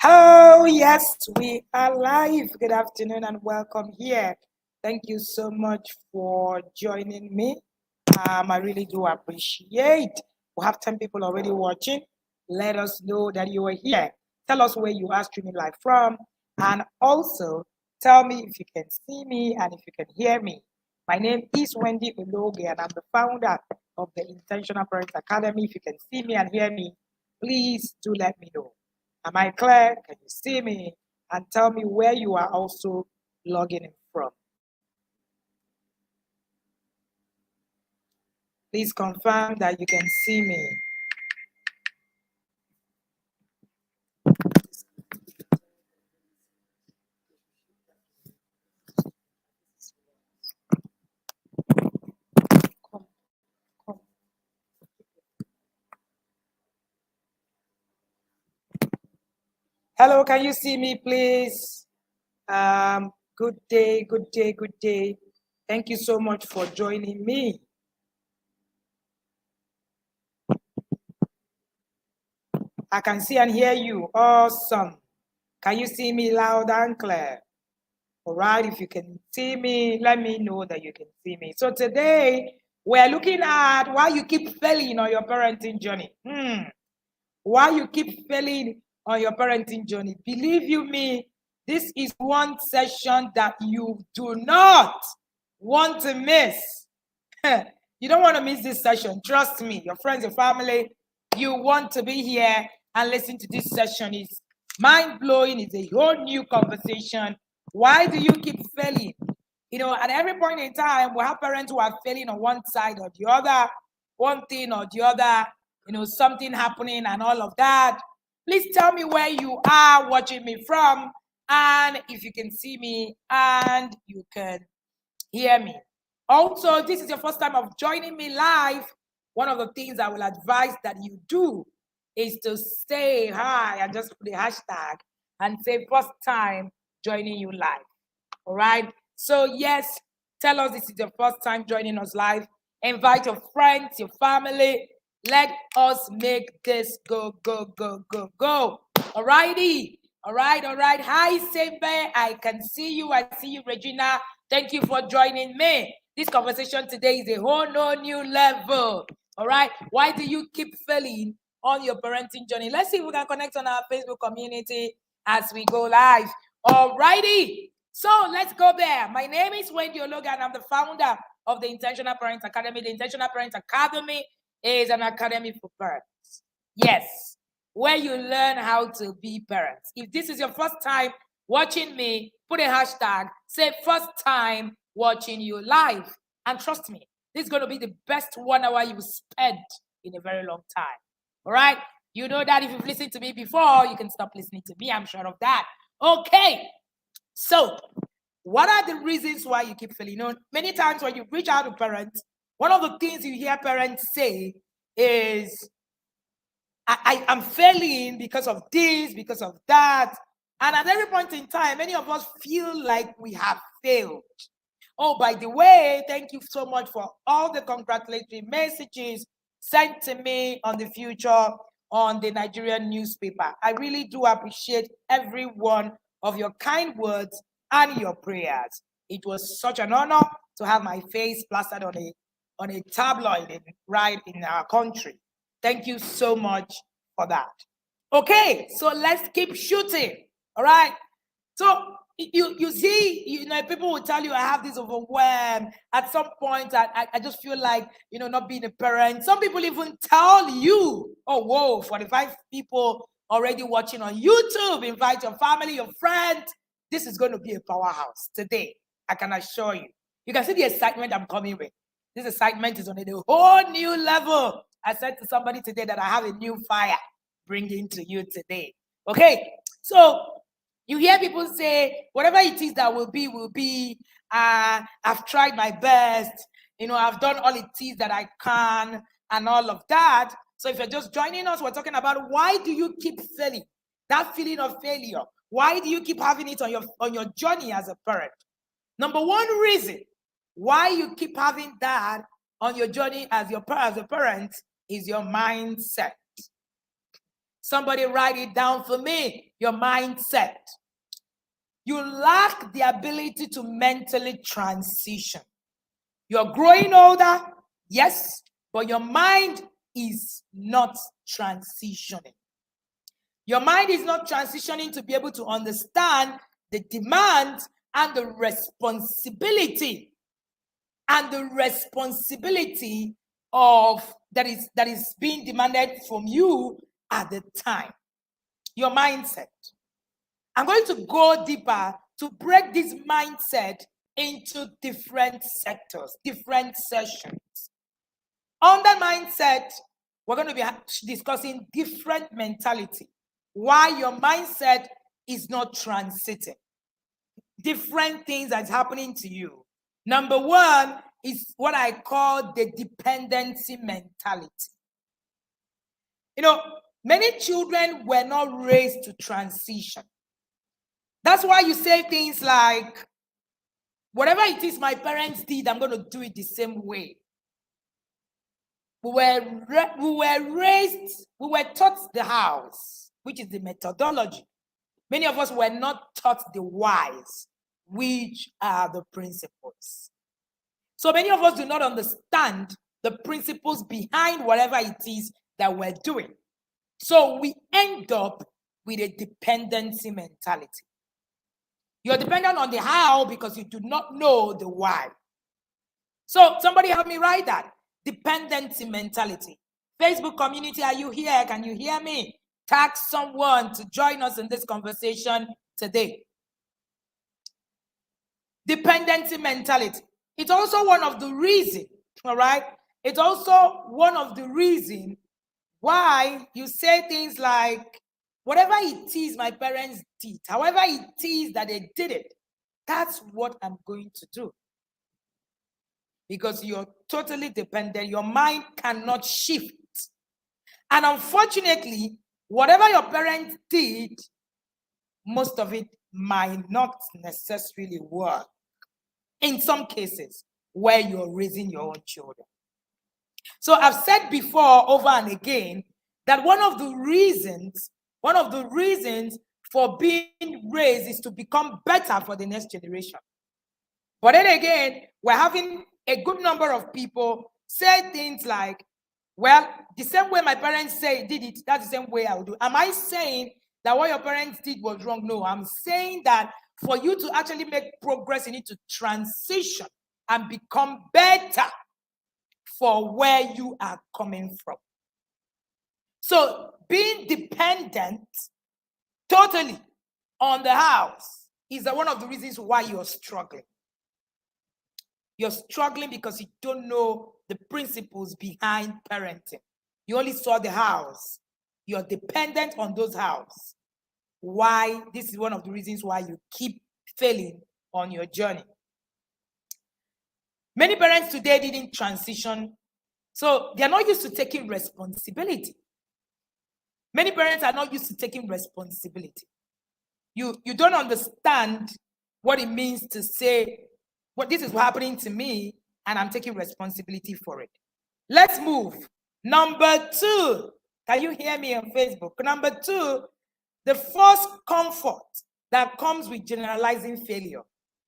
Oh, yes, we are live. Good afternoon and welcome here. Thank you so much for joining me. I really do appreciate. We have 10 people already watching. Let us know that you are here. Tell us where you are streaming live from. And also tell me if you can see me and if you can hear me. My name is Wendy Ologe and I'm the founder of the Intentional Parents Academy. If you can see me and hear me, please do let me know. Am I clear? Can you see me? And tell me where you are also logging in from. Please confirm that you can see me. Hello, can you see me, please? Good day, good day, good day. Thank you so much for joining me. I can see and hear you. Awesome. Can you see me loud and clear? All right, if you can see me, let me know that you can see me. So today, we're looking at why you keep failing on your parenting journey. Why you keep failing on your parenting journey. Believe you me, this is one session that you do not want to miss. You don't want to miss this session. Trust me, your friends, your family, you want to be here and listen to this session. It's mind-blowing. It's a whole new conversation. Why do you keep failing? You know, at every point in time, we have parents who are failing on one side or the other, one thing or the other, you know, something happening and all of that. Please tell me where you are watching me from and if you can see me and you can hear me. Also, this is your first time of joining me live. One of the things I will advise that you do is to say hi and just put the hashtag and say first time joining you live. All right. So yes, tell us this is your first time joining us live. Invite your friends, your family. Let us make this go, go, go, go, go. All righty. All right. Hi, Sembe. I can see you. I see you, Regina. Thank you for joining me. This conversation today is a whole new level. All right. Why do you keep failing on your parenting journey? Let's see if we can connect on our Facebook community as we go live. All righty. So let's go there. My name is Wendy Ologa and I'm the founder of the Intentional Parents Academy. The Intentional Parents Academy is an academy for parents. Yes, where you learn how to be parents. If this is your first time watching me, put a hashtag, say first time watching you live. And trust me, this is going to be the best 1 hour you spent in a very long time. All right? You know that if you've listened to me before, you can stop listening to me. I'm sure of that. Okay. So, what are the reasons why you keep failing? You know, many times when you reach out to parents, one of the things you hear parents say is, I'm failing because of this, because of that. And at every point in time, many of us feel like we have failed. Oh, by the way, thank you so much for all the congratulatory messages sent to me on the future on the Nigerian newspaper. I really do appreciate every one of your kind words and your prayers. It was such an honor to have my face plastered on a tabloid right in our country. Thank you so much for that. Okay, so let's keep shooting. All right. So you see, you know, people will tell you I have this overwhelm. At some point, I just feel like, you know, not being a parent. Some people even tell you, oh, whoa, 45 people already watching on YouTube. Invite your family, your friends. This is going to be a powerhouse today. I can assure you. You can see the excitement I'm coming with. This excitement is on a whole new level. I said to somebody today that I have a new fire bringing to you today. Okay, so you hear people say, whatever it is that will be, will be. I've tried my best. You know, I've done all it is that I can and all of that. So if you're just joining us, we're talking about why do you keep failing? That feeling of failure. Why do you keep having it on your journey as a parent? Number one reason why you keep having that on your journey as a parent is your mindset. Somebody write it down for me. Your mindset. You lack the ability to mentally transition. You're growing older, yes, but your mind is not transitioning. Your mind is not transitioning to be able to understand the demands and the responsibility of that is being demanded from you at the time. Your mindset. I'm going to go deeper to break this mindset into different sectors, different sessions. On that mindset, we're going to be discussing different mentality. Why your mindset is not transiting. Different things that's happening to you. Number one is what I call the dependency mentality. You know, many children were not raised to transition. That's why you say things like, whatever it is my parents did, I'm going to do it the same way. We were taught the house, which is the methodology. Many of us were not taught the whys, which are the principles. So many of us do not understand the principles behind whatever it is that we're doing. So we end up with a dependency mentality. You're dependent on the how because you do not know the why. So somebody help me write that. Dependency mentality. Facebook community, are you here? Can you hear me? Tag someone to join us in this conversation today. Dependency mentality. It's also one of the reasons, all right? It's also one of the reasons why you say things like, whatever it is my parents did, however it is that they did it, that's what I'm going to do. Because you're totally dependent. Your mind cannot shift. And unfortunately, whatever your parents did, most of it might not necessarily work. In some cases, where you're raising your own children. So I've said before, over and again, that one of the reasons for being raised is to become better for the next generation. But then again, we're having a good number of people say things like, well, the same way my parents did it, that's the same way I'll do. Am I saying that what your parents did was wrong? No, I'm saying that for you to actually make progress, you need to transition and become better for where you are coming from. So being dependent totally on the house is one of the reasons why you're struggling. You're struggling because you don't know the principles behind parenting. You only saw the house. You're dependent on those houses. Why? This is one of the reasons why you keep failing on your journey. Many parents today didn't transition, so they're not used to taking responsibility. Many parents are not used to taking responsibility. You don't understand what it means to say, well, this is happening to me, and I'm taking responsibility for it. Let's move. Number 2. Can you hear me on Facebook? Number 2, the false comfort that comes with generalizing failure.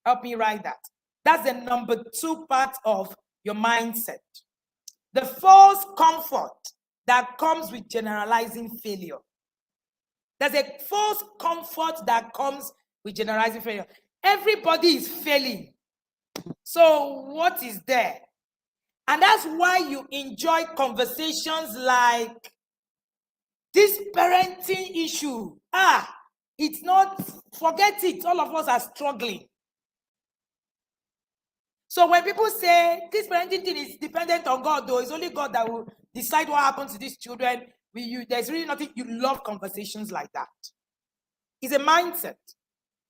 Help me write that. That's the number 2 part of your mindset. The false comfort that comes with generalizing failure. There's a false comfort that comes with generalizing failure. Everybody is failing. So what is there? And that's why you enjoy conversations like this parenting issue. It's not, forget it. All of us are struggling. So when people say this parenting thing is dependent on God, though, it's only God that will decide what happens to these children. There's really nothing. You love conversations like that. It's a mindset.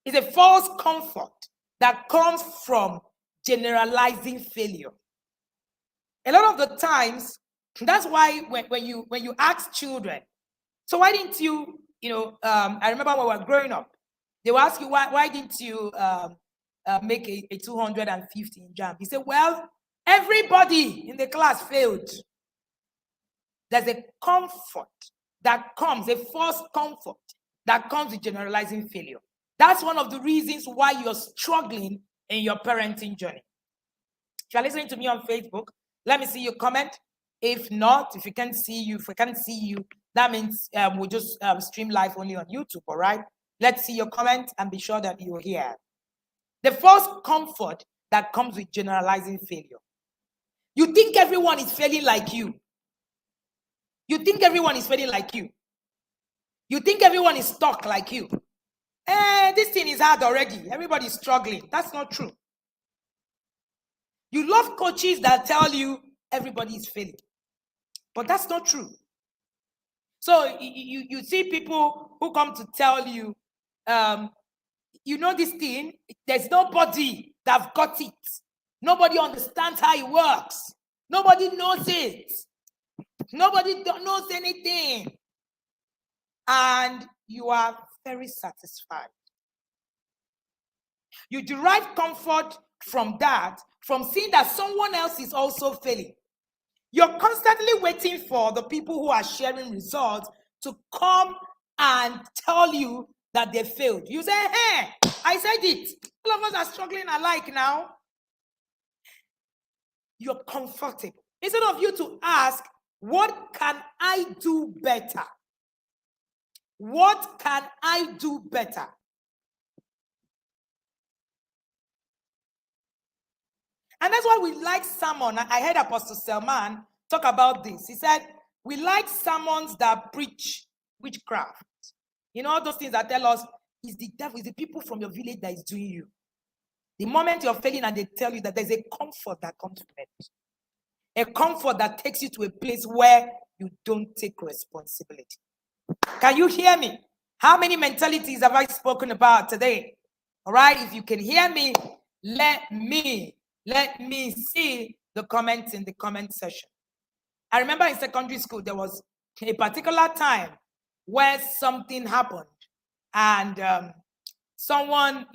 It's a false comfort that comes from generalizing failure. A lot of the times, that's why when you ask children, so why didn't you, I remember when we were growing up, they will ask you, why didn't you make a 250 in JAMB? He said, well, everybody in the class failed. There's a comfort that comes, a false comfort that comes with generalizing failure. That's one of the reasons why you're struggling in your parenting journey. If you're listening to me on Facebook, let me see your comment. If not, if we can't see you, that means we'll just stream live only on YouTube, all right? Let's see your comment and be sure that you're here. The false comfort that comes with generalizing failure. You think everyone is failing like you. You think everyone is failing like you. You think everyone is stuck like you. This thing is hard already. Everybody's struggling. That's not true. You love coaches that tell you everybody is failing. But that's not true. So you see people who come to tell you, you know this thing, there's nobody that got it. Nobody understands how it works. Nobody knows it. Nobody knows anything. And you are very satisfied. You derive comfort from that, from seeing that someone else is also failing. You're constantly waiting for the people who are sharing results to come and tell you that they failed. You say, hey, I said it. All of us are struggling alike now. You're comfortable. Instead of you to ask, what can I do better? What can I do better? And that's why we like sermon. I heard Apostle Selman talk about this. He said, we like sermons that preach witchcraft. You know, all those things that tell us, it's the devil, it's the people from your village that is doing you. The moment you're failing and they tell you that there's a comfort that comes from it. A comfort that takes you to a place where you don't take responsibility. Can you hear me? How many mentalities have I spoken about today? All right, if you can hear me, let me see the comments in the comment section. I remember in secondary school, there was a particular time where something happened and someone,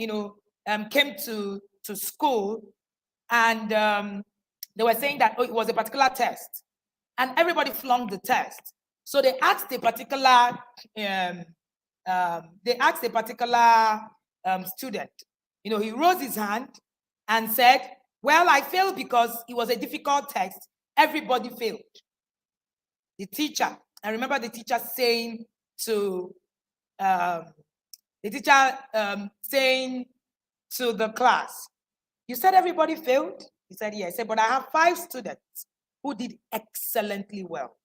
came to school and they were saying that it was a particular test and everybody flunked the test. So they asked a particular student, he rose his hand and said, well, I failed because it was a difficult test. Everybody failed. The teacher, I remember the teacher saying to the class, you said everybody failed? He said, yeah. I said, but I have 5 students who did excellently well.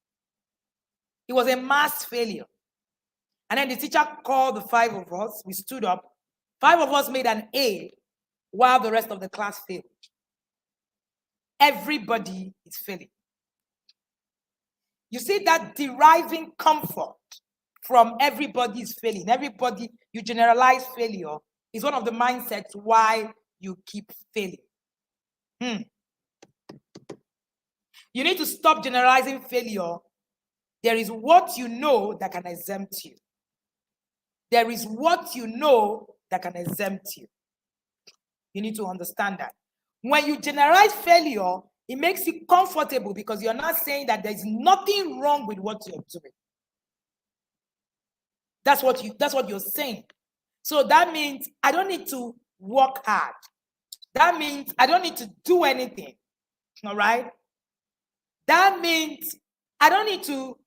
It was a mass failure. And then the teacher called the 5 of us. We stood up. 5 of us made an A while the rest of the class failed. Everybody is failing. You see that deriving comfort from everybody's failing. Everybody, you generalize failure is one of the mindsets why you keep failing. You need to stop generalizing failure. There is what you know that can exempt you. There is what you know that can exempt you. You need to understand that. When you generalize failure, it makes you comfortable because you're not saying that there's nothing wrong with what you're doing. That's what you're saying. So that means I don't need to work hard. That means I don't need to do anything. All right? That means I don't need to,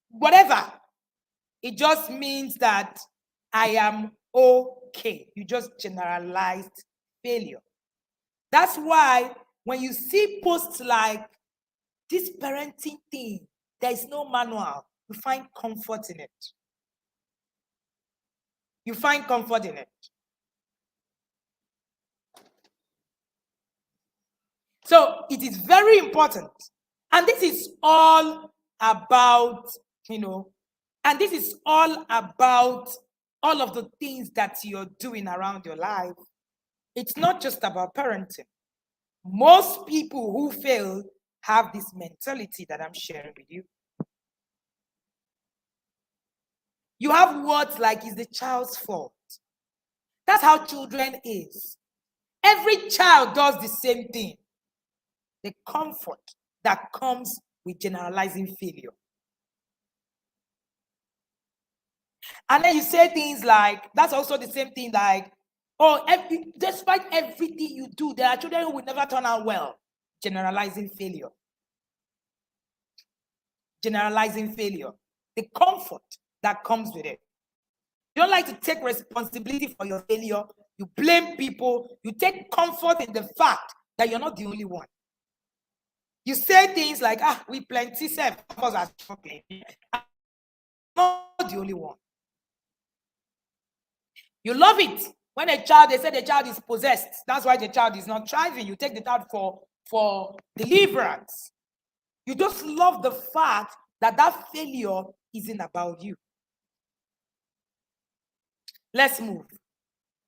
whatever. It just means that I am okay. You just generalized failure. That's why when you see posts like this parenting thing, there is no manual. You find comfort in it. You find comfort in it. So it is very important. And this is all about, and this is all about all of the things that you're doing around your life. It's not just about parenting. Most people who fail have this mentality that I'm sharing with you. You have words like, it's the child's fault. That's how children is. Every child does the same thing. The comfort that comes with generalizing failure. And then you say things like, that's also the same thing like, oh, despite everything you do, there are children who will never turn out well. Generalizing failure. Generalizing failure. The comfort that comes with it. You don't like to take responsibility for your failure. You blame people. You take comfort in the fact that you're not the only one. You say things like, we plenty self, of course, are struggling. I'm not the only one. You love it when they say the child is possessed. That's why the child is not thriving. You take the child for deliverance. You just love the fact that failure isn't about you. Let's move.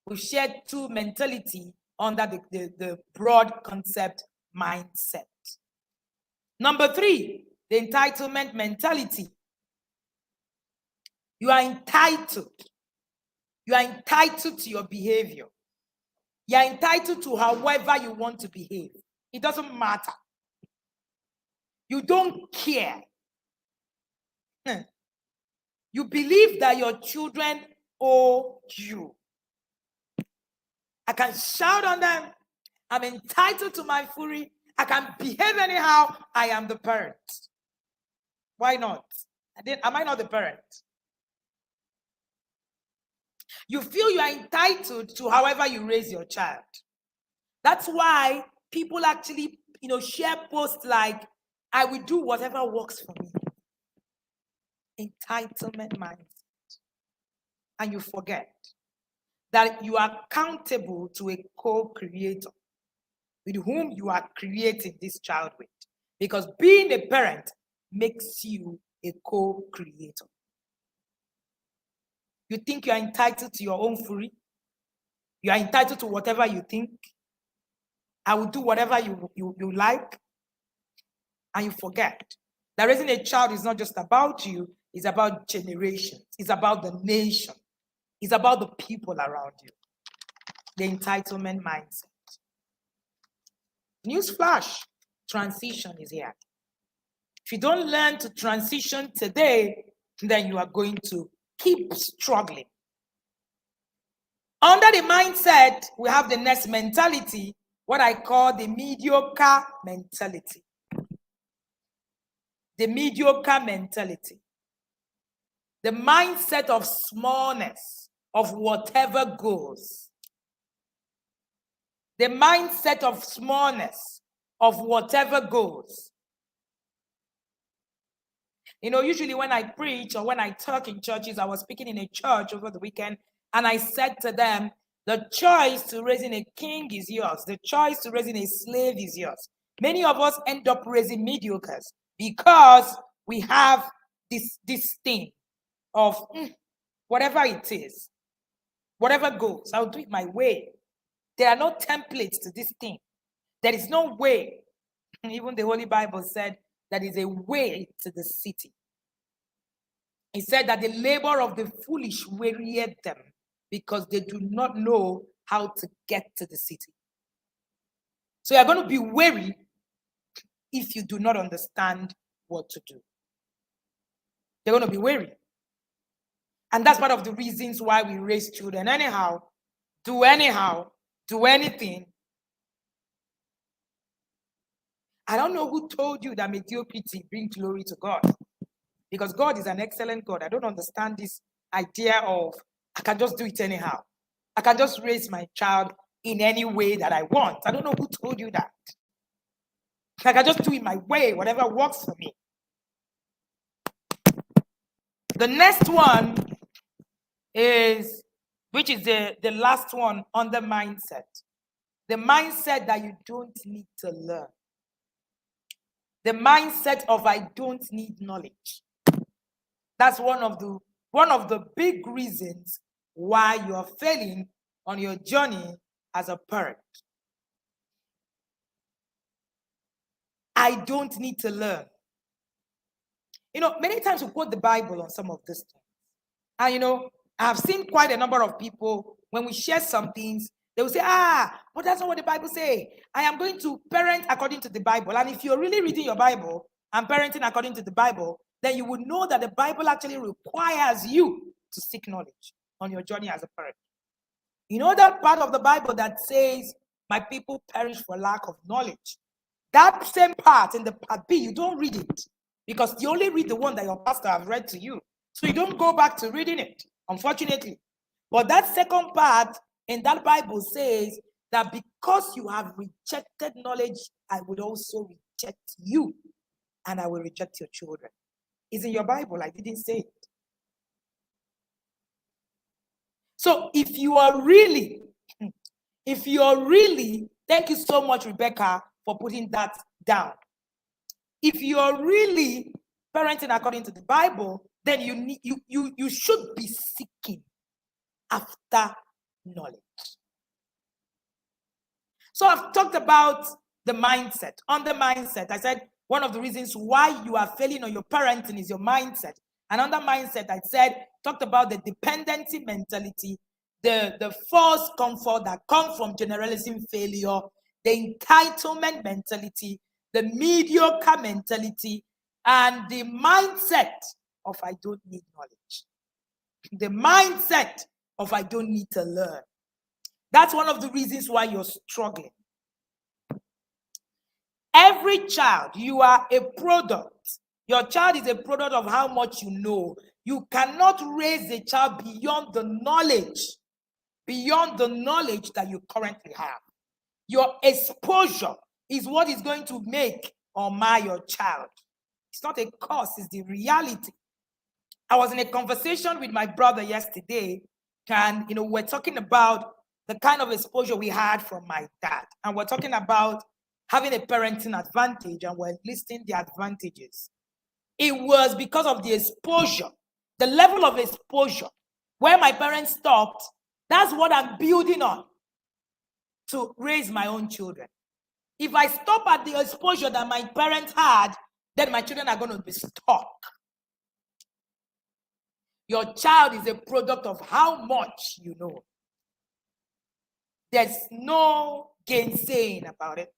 We've shared two mentality under the broad concept mindset. Number 3, the entitlement mentality. You are entitled. You are entitled to your behavior. You are entitled to however you want to behave. It doesn't matter. You don't care. You believe that your children owe you. I can shout on them. I'm entitled to my fury. I can behave anyhow. I am the parent. Why not? Am I not the parent? You feel you are entitled to however you raise your child. That's why people actually, share posts like, I will do whatever works for me. Entitlement mindset. And you forget that you are accountable to a co-creator with whom you are creating this child with. Because being a parent makes you a co-creator. You think you are entitled to your own fury? You are entitled to whatever you think? I will do whatever you like? And you forget that raising a child is not just about you, it's about generations. It's about the nation. It's about the people around you. The entitlement mindset. Newsflash, transition is here. If you don't learn to transition today, then you are going to keep struggling. Under the mindset, we have the next mentality, what I call the mediocre mentality. The mediocre mentality. The mindset of smallness, of whatever goes. The mindset of smallness, of whatever goes. Usually when I preach or when I talk in churches, I was speaking in a church over the weekend, and I said to them, the choice to raising a king is yours. The choice to raising a slave is yours. Many of us end up raising mediocres because we have this thing of whatever it is, whatever goes, I'll do it my way. There are no templates to this thing. There is no way. Even the Holy Bible said that is a way to the city. It said that the labor of the foolish wearied them because they do not know how to get to the city. So you're going to be weary if you do not understand what to do. You're going to be weary. And that's part of the reasons why we raise children anyhow, do anything. I don't know who told you that mediocrity brings glory to God. Because God is an excellent God. I don't understand this idea of I can just do it anyhow. I can just raise my child in any way that I want. I don't know who told you that. I can just do it my way, whatever works for me. The next one is, which is the last one on the mindset. The mindset that you don't need to learn. The mindset of I don't need knowledge. That's one of the big reasons why you are failing on your journey as a parent. I don't need to learn. Many times we quote the Bible on some of these things. And I've seen quite a number of people, when we share some things, they will say, but that's not what the Bible says. I am going to parent according to the Bible. And if you're really reading your Bible and parenting according to the Bible, then you would know that the Bible actually requires you to seek knowledge on your journey as a parent. You know that part of the Bible that says, my people perish for lack of knowledge? That same part in the part B, you don't read it because you only read the one that your pastor has read to you. So you don't go back to reading it, unfortunately. But that second part in that Bible says that because you have rejected knowledge, I would also reject you and I will reject your children. It's in your Bible. I didn't say it. So if you are really, thank you so much, Rebecca, for putting that down. If you are really parenting according to the Bible, then you should be seeking after knowledge. So I've talked about the mindset. On the mindset, I said one of the reasons why you are failing on your parenting is your mindset. And on the mindset, I said, talked about the dependency mentality, the false comfort that comes from generalizing failure, the entitlement mentality, the mediocre mentality, and the mindset of I don't need knowledge. The mindset of I don't need to learn. That's one of the reasons why you're struggling. Every child, you are a product. Your child is a product of how much you know. You cannot raise a child beyond the knowledge that you currently have. Your exposure is what is going to make or mar your child. It's not a curse, it's the reality. I was in a conversation with my brother yesterday, and we're talking about the kind of exposure we had from my dad. And we're talking about having a parenting advantage, and we're listing the advantages. It was because of the exposure, the level of exposure, where my parents stopped. That's what I'm building on to raise my own children. If I stop at the exposure that my parents had, then my children are going to be stuck. Your child is a product of how much you know. There's no gainsaying about it.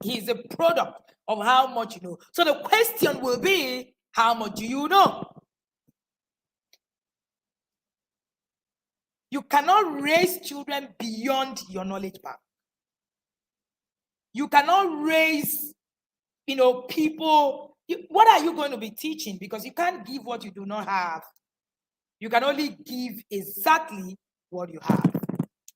He's a product of how much you know. So the question will be, how much do you know? You cannot raise children beyond your knowledge bank. You cannot raise, people. What are you going to be teaching? Because you can't give what you do not have. You can only give exactly what you have.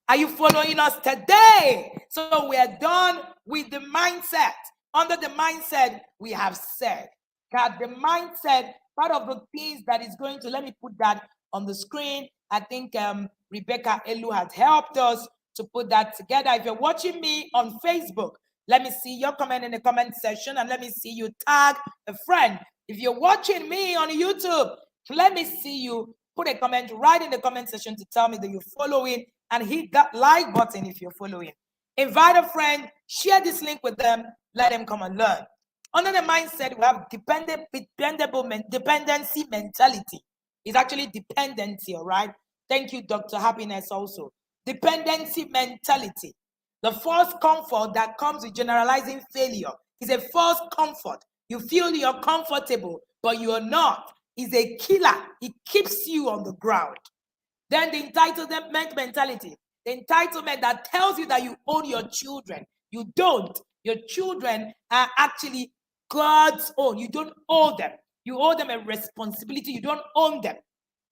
Are you following us today? So we are done with the mindset. Under the mindset, we have said that the mindset, part of the things that is going to, let me put that on the screen. I think Rebecca Elu has helped us to put that together. If you're watching me on Facebook, let me see your comment in the comment section, and let me see you tag a friend. If you're watching me on YouTube, let me see you put a comment right in the comment section to tell me that you're following, and hit that like button if you're following. Invite a friend, share this link with them, let them come and learn. Under the mindset, we have dependency mentality. It's actually dependency, all right? Thank you, Dr. Happiness, also. Dependency mentality. The false comfort that comes with generalizing failure is a false comfort. You feel you're comfortable, but you're not. It's a killer. It keeps you on the ground. Then the entitlement mentality. The entitlement that tells you that you own your children. You don't. Your children are actually God's own. You don't owe them. You owe them a responsibility. You don't own them.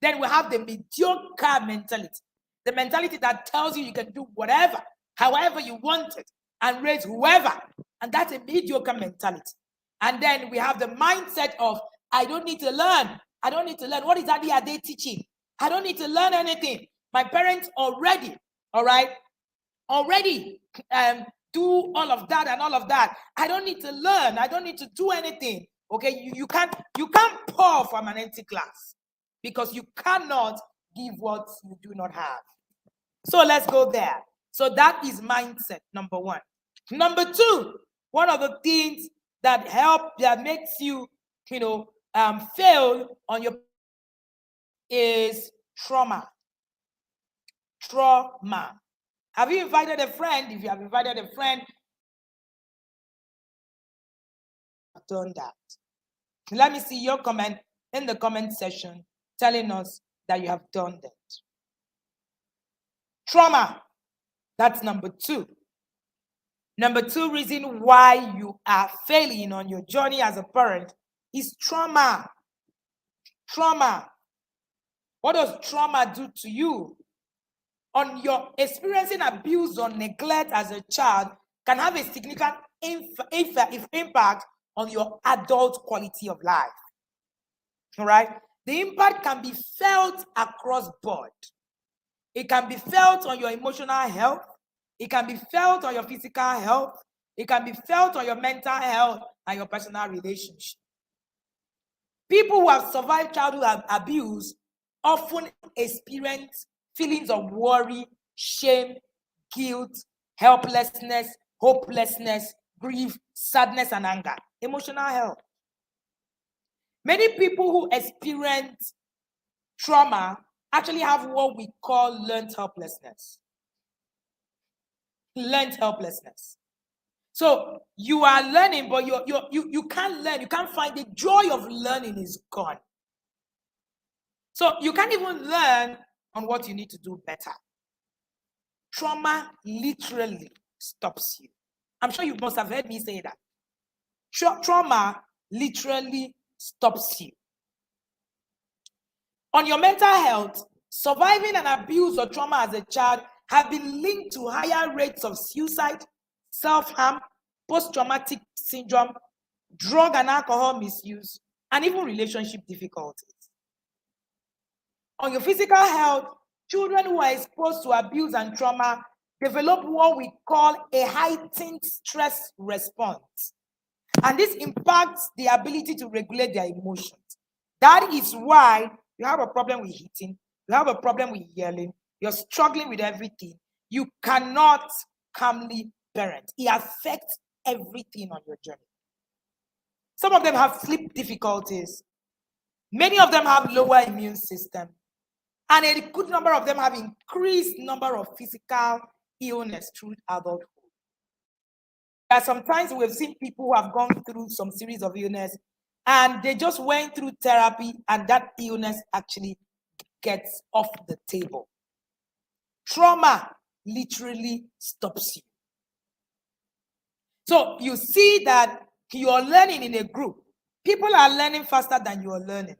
Then we have the mediocre mentality. The mentality that tells you you can do whatever, however you want it, and raise whoever. And that's a mediocre mentality. And then we have the mindset of, I don't need to learn. I don't need to learn. What exactly are they teaching? I don't need to learn anything. My parents already, all right, do all of that and all of that. I don't need to learn. I don't need to do anything. Okay, you can't pour from an empty glass because you cannot give what you do not have. So let's go there. So that is mindset, number one. Number two, one of the things that makes you, fail on your is trauma. Trauma. Have you invited a friend? If you have invited a friend, I've done that. Let me see your comment in the comment section telling us that you have done that. Trauma. That's number 2. Number 2 reason why you are failing on your journey as a parent is trauma. Trauma. What does trauma do to you? On your experiencing abuse or neglect as a child can have a significant impact on your adult quality of life. All right? The impact can be felt across board. It can be felt on your emotional health. It can be felt on your physical health. It can be felt on your mental health and your personal relationship. People who have survived childhood abuse often experience feelings of worry, shame, guilt, helplessness, hopelessness, grief, sadness, and anger. Emotional health. Many people who experience trauma actually have what we call learned helplessness. Learned helplessness. So you are learning, but you can't learn. You can't find the joy of learning is gone. So you can't even learn on what you need to do better. Trauma literally stops you. I'm sure you must have heard me say that. Trauma literally stops you. On your mental health, surviving an abuse or trauma as a child have been linked to higher rates of suicide, self-harm, post-traumatic syndrome, drug and alcohol misuse, and even relationship difficulties. On your physical health, children who are exposed to abuse and trauma develop what we call a heightened stress response. And this impacts the ability to regulate their emotions. That is why you have a problem with eating, you have a problem with yelling, you're struggling with everything. You cannot calmly parent. It affects everything on your journey. Some of them have sleep difficulties. Many of them have lower immune system. And a good number of them have increased number of physical illness through adulthood. There are sometimes we've seen people who have gone through some series of illness and they just went through therapy and that illness actually gets off the table. Trauma literally stops you. So you see that you're learning in a group. People are learning faster than you are learning.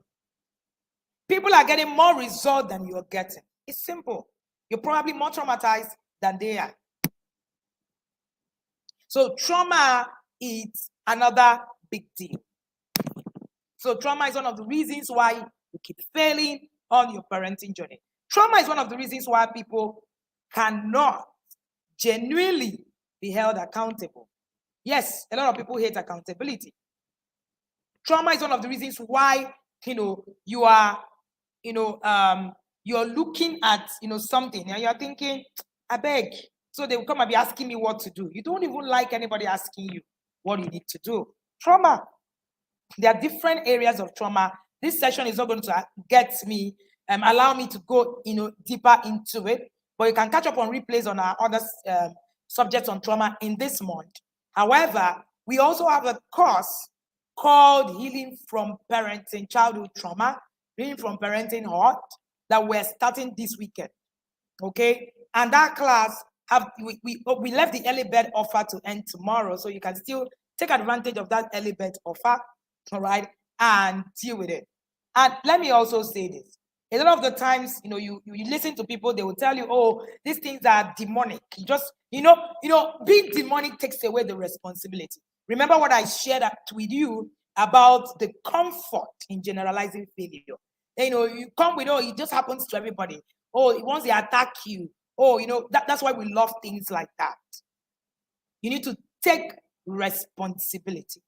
People are getting more results than you're getting. It's simple. You're probably more traumatized than they are. So trauma is another big deal. So trauma is one of the reasons why you keep failing on your parenting journey. Trauma is one of the reasons why people cannot genuinely be held accountable. Yes, a lot of people hate accountability. Trauma is one of the reasons why, you are, you're looking at, something and you're thinking, I beg. So they will come and be asking me what to do. You don't even like anybody asking you what you need to do. Trauma. There are different areas of trauma. This session is not going to get me, allow me to go, deeper into it. But you can catch up on replays on our other subjects on trauma in this month. However, we also have a course called Healing from Parenting Childhood Trauma, Healing from Parenting Hurt, that we're starting this weekend. Okay? And that class, we left the early bird offer to end tomorrow, so you can still take advantage of that early bird offer, all right, and deal with it. And let me also say this. A lot of the times, you listen to people, they will tell you, oh, these things are demonic. You just, being demonic takes away the responsibility. Remember what I shared with you about the comfort in generalizing failure. You come with, oh, it just happens to everybody. Oh, once they attack you, oh, that's why we love things like that. You need to take responsibility.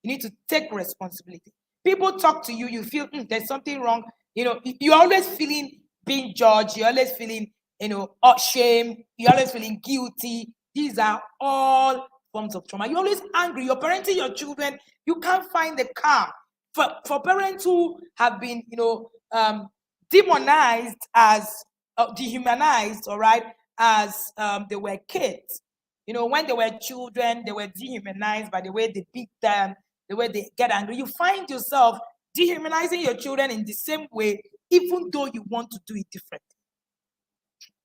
You need to take responsibility. People talk to you, you feel there's something wrong. You're always feeling being judged. You're always feeling, shame. You're always feeling guilty. These are all forms of trauma. You're always angry. You're parenting your children. You can't find the calm. For parents who have been, demonized as dehumanized, all right, as they were kids. When they were children, they were dehumanized by the way they beat them, the way they get angry. You find yourself dehumanizing your children in the same way even though you want to do it differently.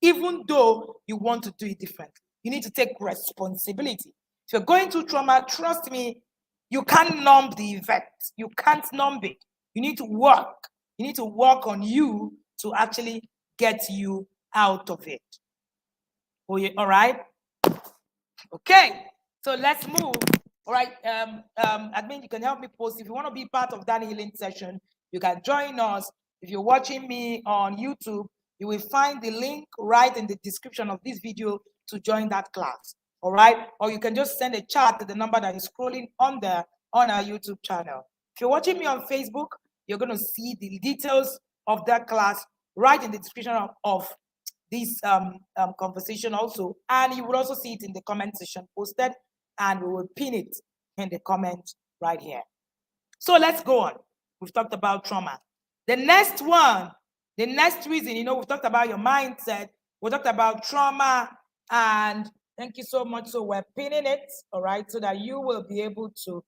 Even though you want to do it differently, you need to take responsibility. If you're going through trauma, trust me, you can't numb the effect. You can't numb it. You need to work. You need to work on you to actually get you out of it. All right? Okay, so let's move. All right, admin, you can help me post. If you want to be part of that healing session, you can join us. If you're watching me on YouTube, you will find the link right in the description of this video to join that class. All right, or you can just send a chat to the number that is scrolling on our YouTube channel. If you're watching me on Facebook, you're going to see the details of that class right in the description of this conversation also, and you will also see it in the comment section posted, and we will pin it in the comment right here. So let's go on. We've talked about trauma. The next one, the next reason, we've talked about your mindset, we talked about trauma, and thank you so much. So we're pinning it, all right, so that you will be able to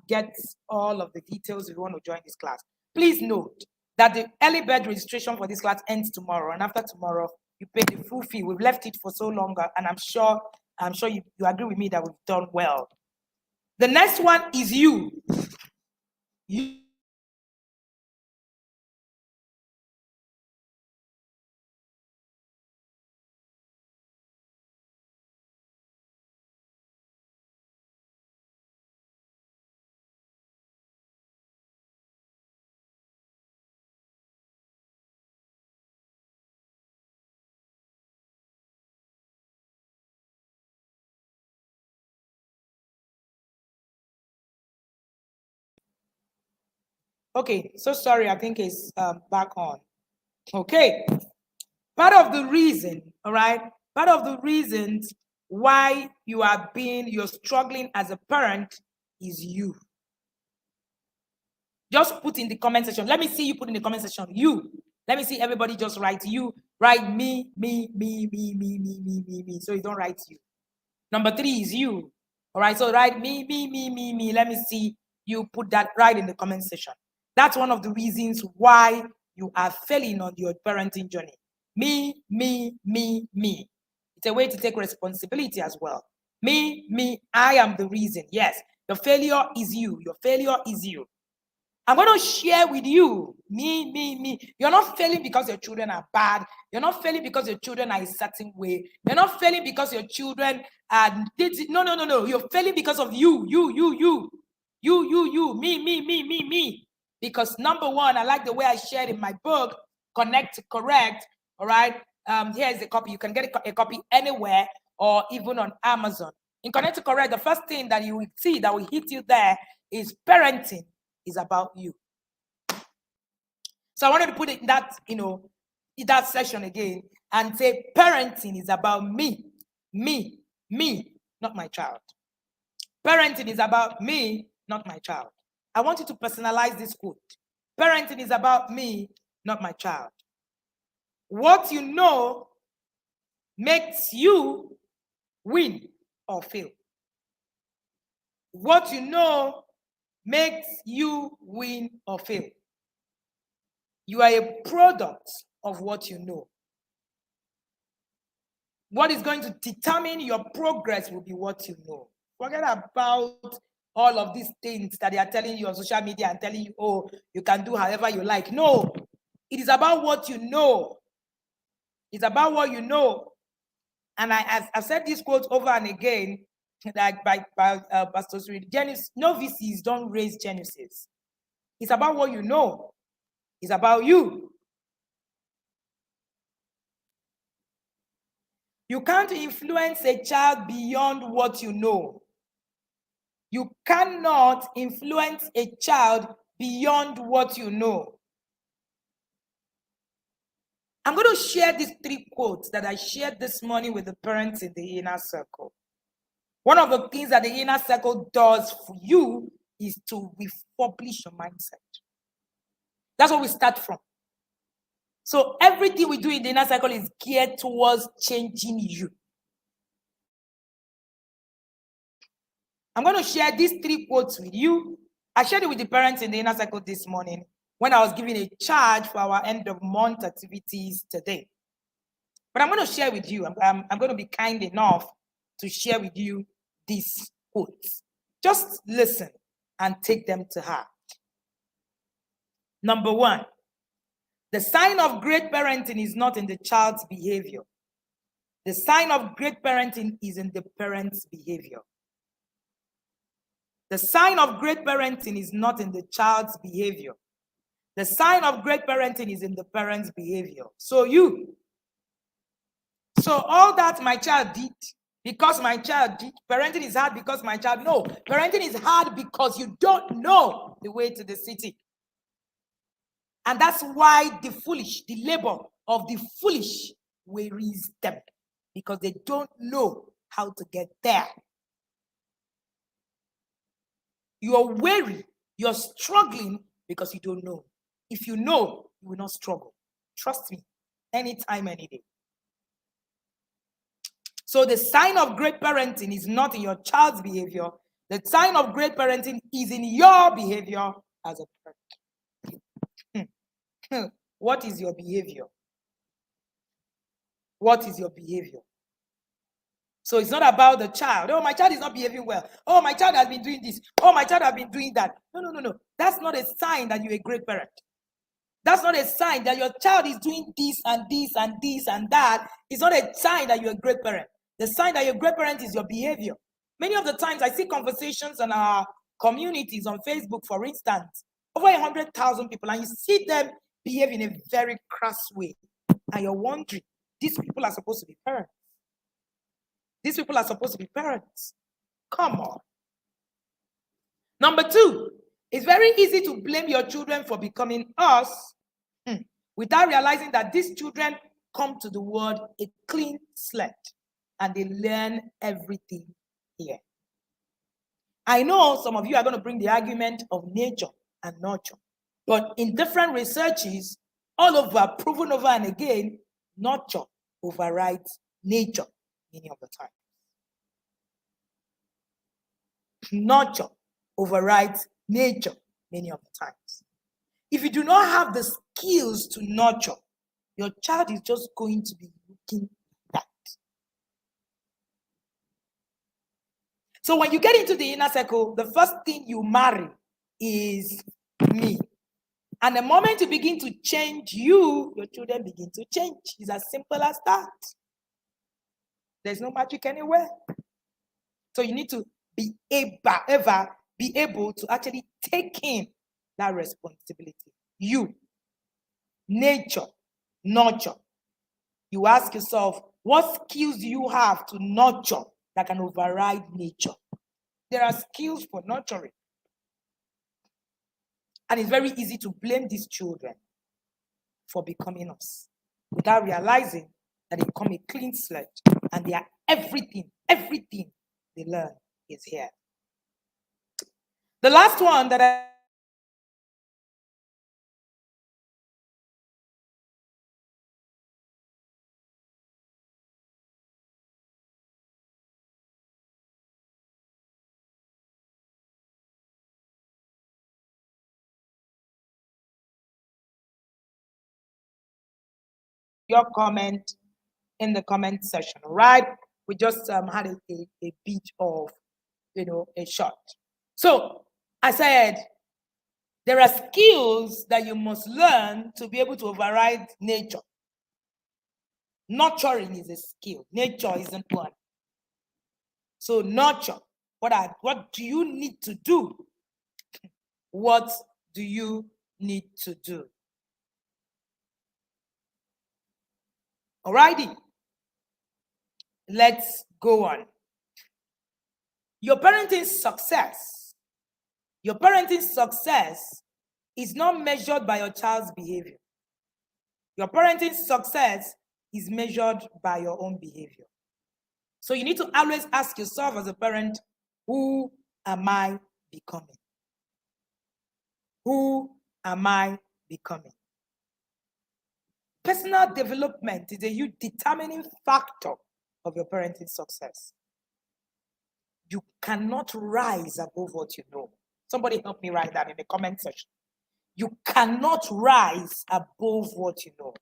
get all of the details if you want to join this class. Please note that the early bird registration for this class ends tomorrow, and after tomorrow, you pay the full fee. We've left it for so long, and I'm sure you agree with me that we've done well. The next one is you. Okay, so sorry, I think it's back on. Okay, part of the reason, all right, part of the reasons why you're struggling as a parent is you. Just put in the comment section. Let me see you put in the comment section. You. Let me see everybody just write you. Write me. So you don't write you. Number 3 is you. All right, so write me. Let me see you put that right in the comment section. That's one of the reasons why you are failing on your parenting journey. Me. It's a way to take responsibility as well. Me, I am the reason. Yes, the failure is you. Your failure is you. I'm going to share with you, me. You're not failing because your children are bad. You're not failing because your children are a certain way. You're not failing because your children are... No. You're failing because of you. You. Me. Because number one, I like the way I shared in my book, Connect to Correct. All right. Here's a copy. You can get a copy anywhere or even on Amazon. In Connect to Correct, the first thing that you will see that will hit you there is parenting is about you. So I wanted to put it in that, in that section again and say parenting is about me, not my child. Parenting is about me, not my child. I want you to personalize this quote. Parenting is about me, not my child. What you know makes you win or fail. What you know makes you win or fail. You are a product of what you know. What is going to determine your progress will be what you know. Forget about all of these things that they are telling you on social media and telling you, oh, you can do however you like. No, it is about what you know. It's about what you know. And I've said this quote over and again, like by Pastor Reed, novices don't raise geniuses. It's about what you know. It's about you. You can't influence a child beyond what you know. You cannot influence a child beyond what you know. I'm going to share these 3 quotes that I shared this morning with the parents in the inner circle. One of the things that the inner circle does for you is to refurbish your mindset. That's what we start from. So everything we do in the inner circle is geared towards changing you. I'm going to share these 3 quotes with you. I shared it with the parents in the inner circle this morning. when I was giving a charge for our end of month activities today. But I'm going to share with you, I'm going to be kind enough to share with you these quotes. Just listen and take them to heart. Number one, the sign of great parenting is not in the child's behavior. The sign of great parenting is in the parent's behavior. The sign of great parenting is not in the child's behavior. The sign of great parenting is in the parent's behavior. So all that my child did, because my child did, parenting is hard because my child, no. Parenting is hard because you don't know the way to the city. And that's why the labor of the foolish wearies them, because they don't know how to get there. You're weary, you're struggling because you don't know. If you know, you will not struggle. Trust me, anytime, any day. So the sign of great parenting is not in your child's behavior. The sign of great parenting is in your behavior as a parent. What is your behavior? What is your behavior? So it's not about the child. Oh, my child is not behaving well. Oh, my child has been doing this. Oh, my child has been doing that. No. That's not a sign that you're a great parent. That's not a sign that your child is doing this and this and this and that. It's not a sign that you're a great parent. The sign that you're a great parent is your behavior. Many of the times I see conversations on our communities on Facebook, for instance, over 100,000 people, and you see them behave in a very crass way. And you're wondering, these people are supposed to be parents. These people are supposed to be parents. Come on. Number two, it's very easy to blame your children for becoming us without realizing that these children come to the world a clean slate and they learn everything here. I know some of you are going to bring the argument of nature and nurture, but in different researches, all over, proven over and again, nurture overrides nature many of the time. Nurture overrides nature many of the times. If you do not have the skills to nurture, your child is just going to be looking like that. So when you get into the inner circle, the first thing you marry is me. And the moment you begin to change your children begin to change. It's as simple as that. There's no magic anywhere. So you need to be able to actually take in that responsibility. You, nature, nurture. You ask yourself, what skills do you have to nurture that can override nature? There are skills for nurturing. And it's very easy to blame these children for becoming us without realizing that they become a clean slate and they are everything they learn is here. The last one that I your comment in the comment section, right? We just had a bit of, a shot. So I said, there are skills that you must learn to be able to override nature. Nurturing is a skill. Nature isn't one. So nurture. What do you need to do? What do you need to do? Alrighty. Let's go on. Your parenting success is not measured by your child's behavior. Your parenting success is measured by your own behavior. So you need to always ask yourself as a parent, who am I becoming? Who am I becoming? Personal development is a huge determining factor of your parenting success. You cannot rise above what you know. Somebody help me write that in the comment section. You cannot rise above what you know.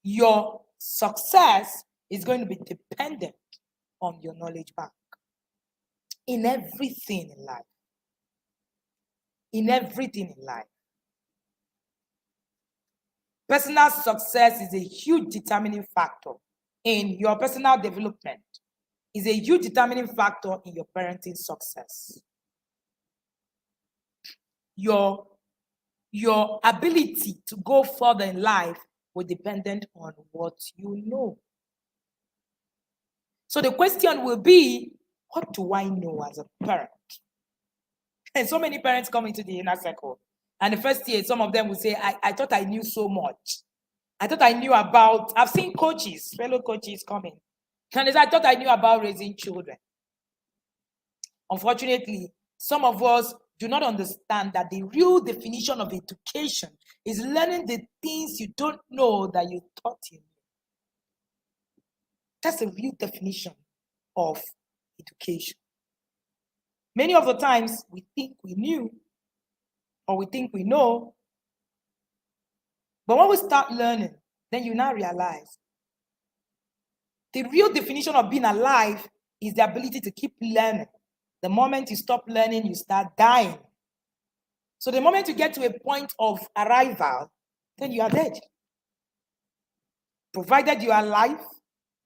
Your success is going to be dependent on your knowledge bank in everything in life. In everything in life. Personal success is a huge determining factor in your personal development, is a huge determining factor in your parenting success. Your ability to go further in life will depend on what you know. So the question will be, what do I know as a parent? And so many parents come into the inner circle. And the first year, some of them will say, I thought I knew so much. I thought I knew about, I've seen coaches, fellow coaches coming. And they say, I thought I knew about raising children. Unfortunately, some of us do not understand that the real definition of education is learning the things you don't know that you thought you knew. That's the real definition of education. Many of the times we think we knew or we think we know, but when we start learning, then you now realize the real definition of being alive is the ability to keep learning. The moment you stop learning, you start dying. So the moment you get to a point of arrival, then you are dead. Provided you are alive,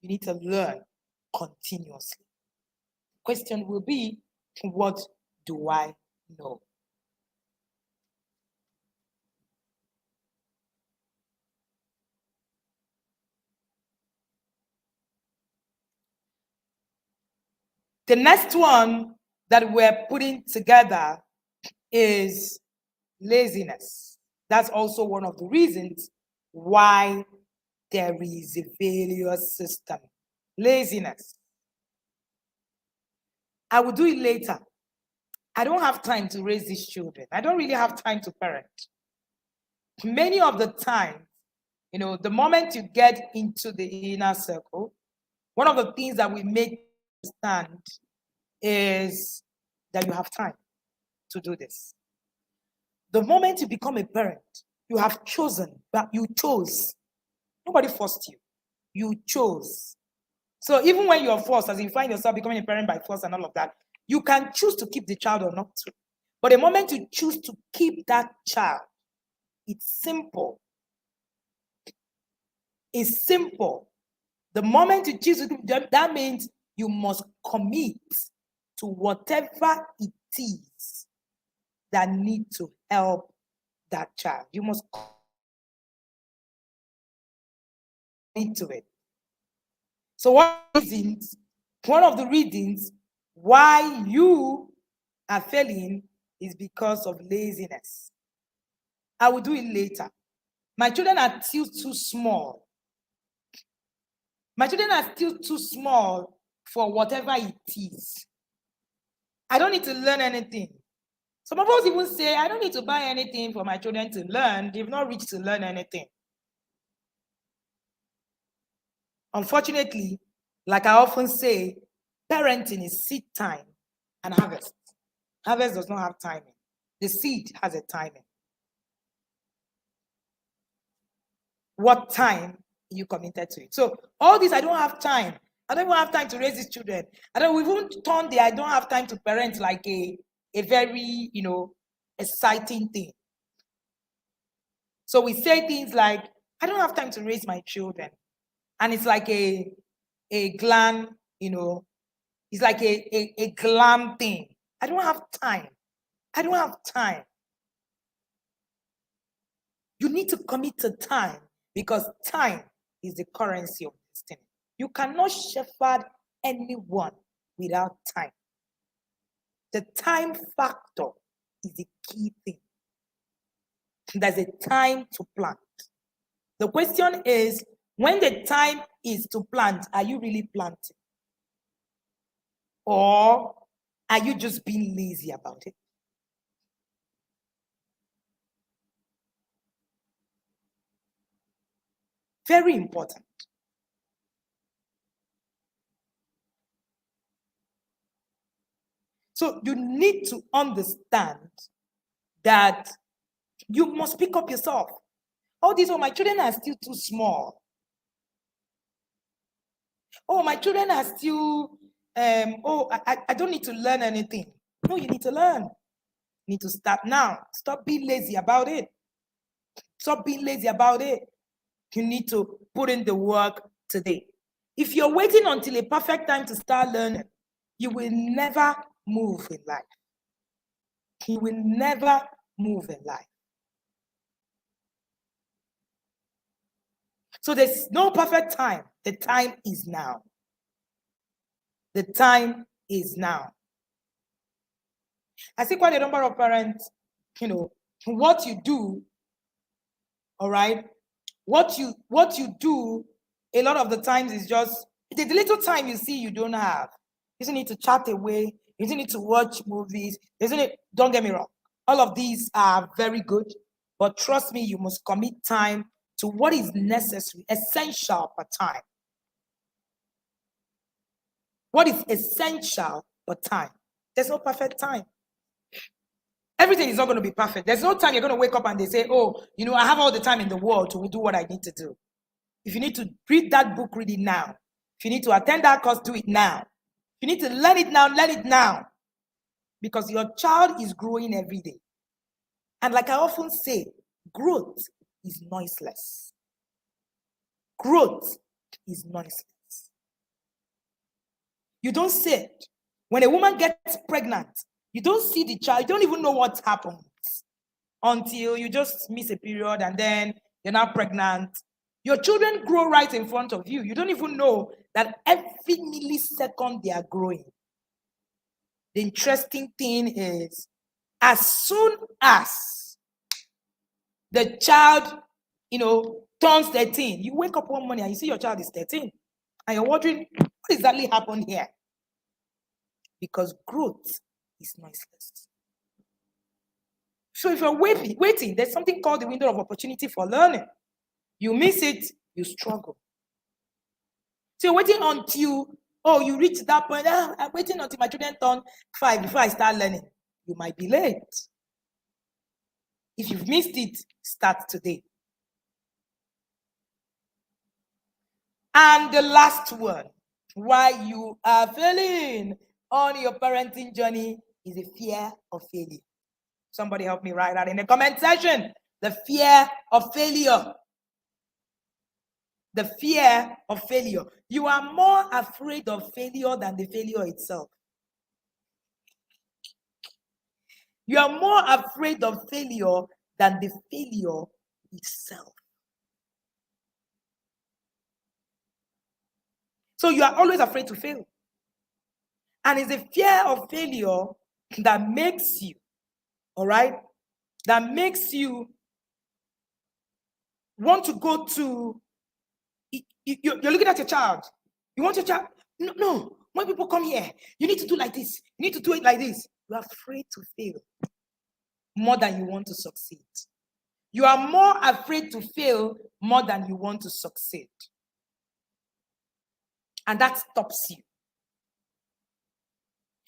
you need to learn continuously. Question will be, what do I know? The next one that we're putting together is laziness. That's also one of the reasons why there is a failure system. Laziness. I will do it later. I don't have time to raise these children. I don't really have time to parent. Many of the time, the moment you get into the inner circle, one of the things that we make you understand is that you have time to do this. The moment you become a parent, you have chosen, but you chose. Nobody forced you. You chose. So even when you're forced, as you find yourself becoming a parent by force and all of that, you can choose to keep the child or not to. But the moment you choose to keep that child, it's simple. It's simple. The moment you choose to do that means you must commit to whatever it is that need to help that child. You must commit to it. So one of the reasons why you are failing is because of laziness. I will do it later. My children are still too small. My children are still too small for whatever it is. I don't need to learn anything. Some of us even say, I don't need to buy anything for my children to learn. They've not reached to learn anything. Unfortunately, like I often say, parenting is seed time and harvest. Harvest does not have timing. The seed has a timing. What time you committed to it? So all this, I don't have time. I don't even have time to raise these children. We won't turn the I don't have time to parent like a very, exciting thing. So we say things like, I don't have time to raise my children. And it's like a glam, it's like a glam thing. I don't have time. I don't have time. You need to commit to time because time is the currency of destiny. You cannot shepherd anyone without time. The time factor is the key thing. There's a time to plant. The question is, when the time is to plant, are you really planting? Or are you just being lazy about it? Very important. So you need to understand that you must pick up yourself. All these, my children are still too small. My children are still, I don't need to learn anything. No, you need to learn. You need to start now. Stop being lazy about it. Stop being lazy about it. You need to put in the work today. If you're waiting until a perfect time to start learning, you will never move in life. You will never move in life. So there's no perfect time. The time is now. The time is now. I see quite a number of parents, what you do, all right, what you do a lot of the times is just the little time you see you don't have. You just need to chat away. You just need to watch movies. Don't get me wrong. All of these are very good, but trust me, you must commit time to what is necessary, essential for time. What is essential for time? There's no perfect time. Everything is not going to be perfect. There's no time you're going to wake up and they say, I have all the time in the world to do what I need to do. If you need to read that book, read it now. If you need to attend that course, do it now. If you need to learn it now, learn it now. Because your child is growing every day. And like I often say, growth is noiseless. Growth is noiseless. You don't see it. When a woman gets pregnant, you don't see the child. You don't even know what happens until you just miss a period and then you're not pregnant. Your children grow right in front of you. You don't even know that every millisecond they are growing. The interesting thing is, as soon as the child, turns 13, you wake up one morning and you see your child is 13. And you're wondering, what exactly happened here? Because growth is noiseless. So if you're waiting, there's something called the window of opportunity for learning. You miss it, you struggle. So you're waiting until, you reach that point. I'm waiting until my children turn 5 before I start learning. You might be late. If you've missed it, start today. And the last one, why you are failing on your parenting journey, is a fear of failure. Somebody help me write that in the comment section. The fear of failure. The fear of failure. You are more afraid of failure than the failure itself. You are more afraid of failure than the failure itself. So you are always afraid to fail. And it's the fear of failure that makes you, all right, that makes you want to go to, you're looking at your child. You want your child, no, when people come here, you need to do like this. You need to do it like this. You're afraid to fail more than you want to succeed. You are more afraid to fail more than you want to succeed. And that stops you.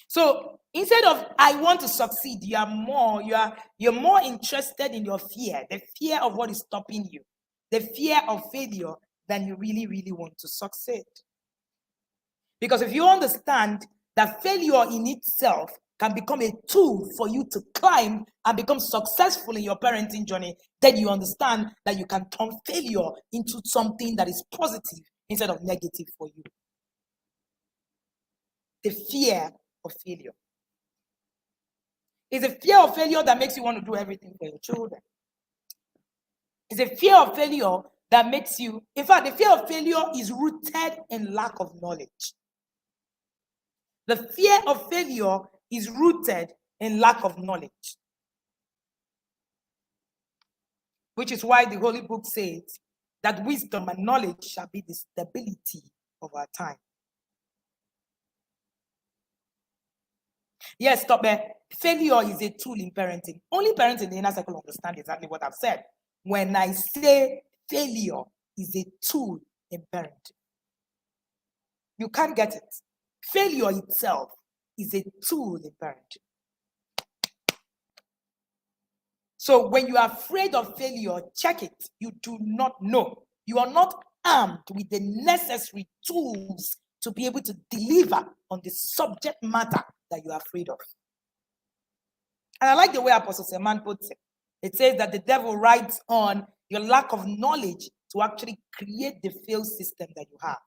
So instead of I want to succeed, you're more interested in your fear, the fear of what is stopping you, the fear of failure, than you really, really want to succeed. Because if you understand that failure in itself can become a tool for you to climb and become successful in your parenting journey, then you understand that you can turn failure into something that is positive instead of negative for you. The fear of failure. It's a fear of failure that makes you want to do everything for your children. It's a fear of failure that makes you, in fact, the fear of failure is rooted in lack of knowledge. The fear of failure is rooted in lack of knowledge. Which is why the Holy Book says that wisdom and knowledge shall be the stability of our time. Yes, stop there. Failure is a tool in parenting. Only parents in the inner circle understand exactly what I've said. When I say failure is a tool in parenting, you can't get it. Failure itself is a tool in parenting. So when you are afraid of failure, check it. You do not know. You are not armed with the necessary tools to be able to deliver on the subject matter that you are afraid of. And I like the way Apostle Seman puts it. It says that the devil rides on your lack of knowledge to actually create the fail system that you have.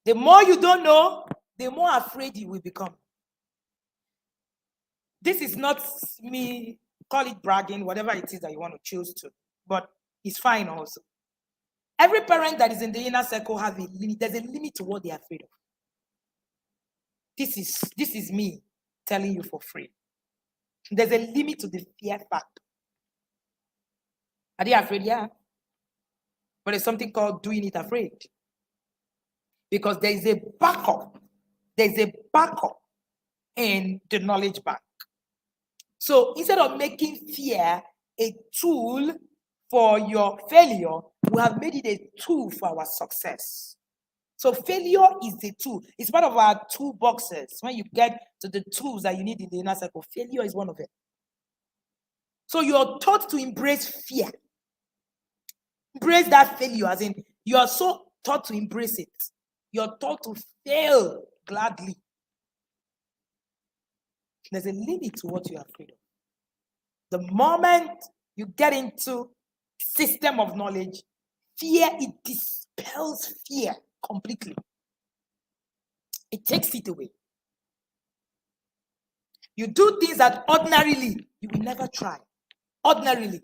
The more you don't know, the more afraid you will become. This is not me, call it bragging, whatever it is that you want to choose to, but it's fine also. Every parent that is in the inner circle has a limit. There's a limit to what they're afraid of. This is me telling you for free. There's a limit to the fear factor. Are they afraid? Yeah. But there's something called doing it afraid. Because there is a backup. There's a backup in the knowledge bank. So instead of making fear a tool for your failure, we have made it a tool for our success. So failure is the tool. It's part of our toolboxes. When you get to the tools that you need in the inner circle, failure is one of it. So you're taught to embrace fear. Embrace that failure, as in you are so taught to embrace it. You're taught to fail gladly. There's a limit to what you're afraid of. The moment you get into system of knowledge, fear, it dispels fear completely. It takes it away. You do things that ordinarily you will never try. Ordinarily.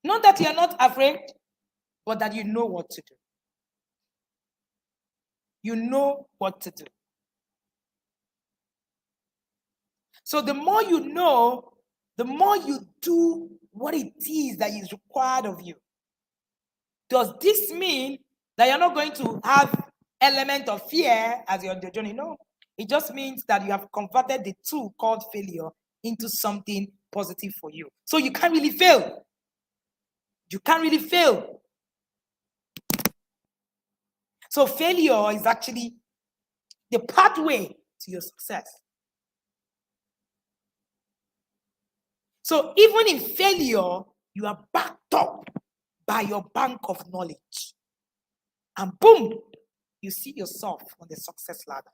Not that you're not afraid, but that you know what to do. You know what to do. So the more you know, the more you do what it is that is required of you. Does this mean that you're not going to have element of fear as you're on the journey? No. It just means that you have converted the tool called failure into something positive for you. So you can't really fail. You can't really fail. So failure is actually the pathway to your success. So even in failure, you are backed up by your bank of knowledge. And boom, you see yourself on the success ladder.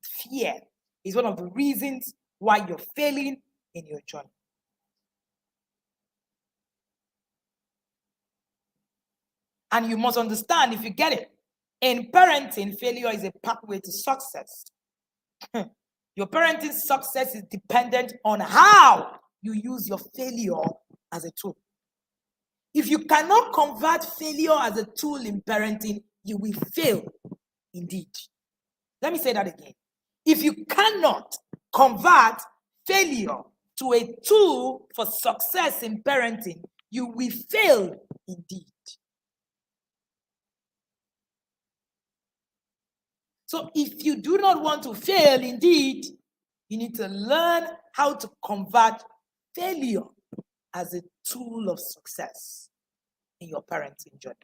Fear is one of the reasons why you're failing in your journey. And you must understand, if you get it, in parenting, failure is a pathway to success. Your parenting success is dependent on how you use your failure as a tool. If you cannot convert failure as a tool in parenting, you will fail indeed. Let me say that again. If you cannot convert failure to a tool for success in parenting, you will fail indeed. So if you do not want to fail indeed, you need to learn how to convert failure as a tool of success in your parenting journey.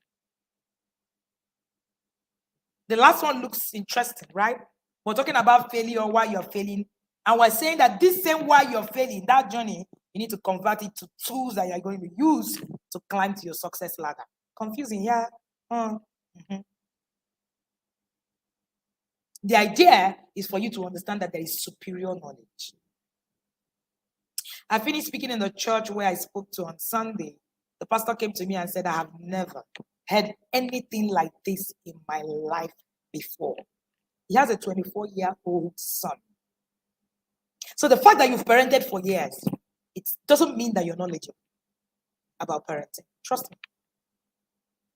The last one looks interesting, right? We're talking about failure, why you're failing. And we're saying that this same why you're failing, that journey, you need to convert it to tools that you're going to use to climb to your success ladder. Confusing, yeah? The idea is for you to understand that there is superior knowledge. I finished speaking in the church where I spoke to on Sunday. The pastor came to me and said, I have never heard anything like this in my life before. He has a 24-year-old son. So the fact that you've parented for years, it doesn't mean that you're knowledgeable about parenting. Trust me.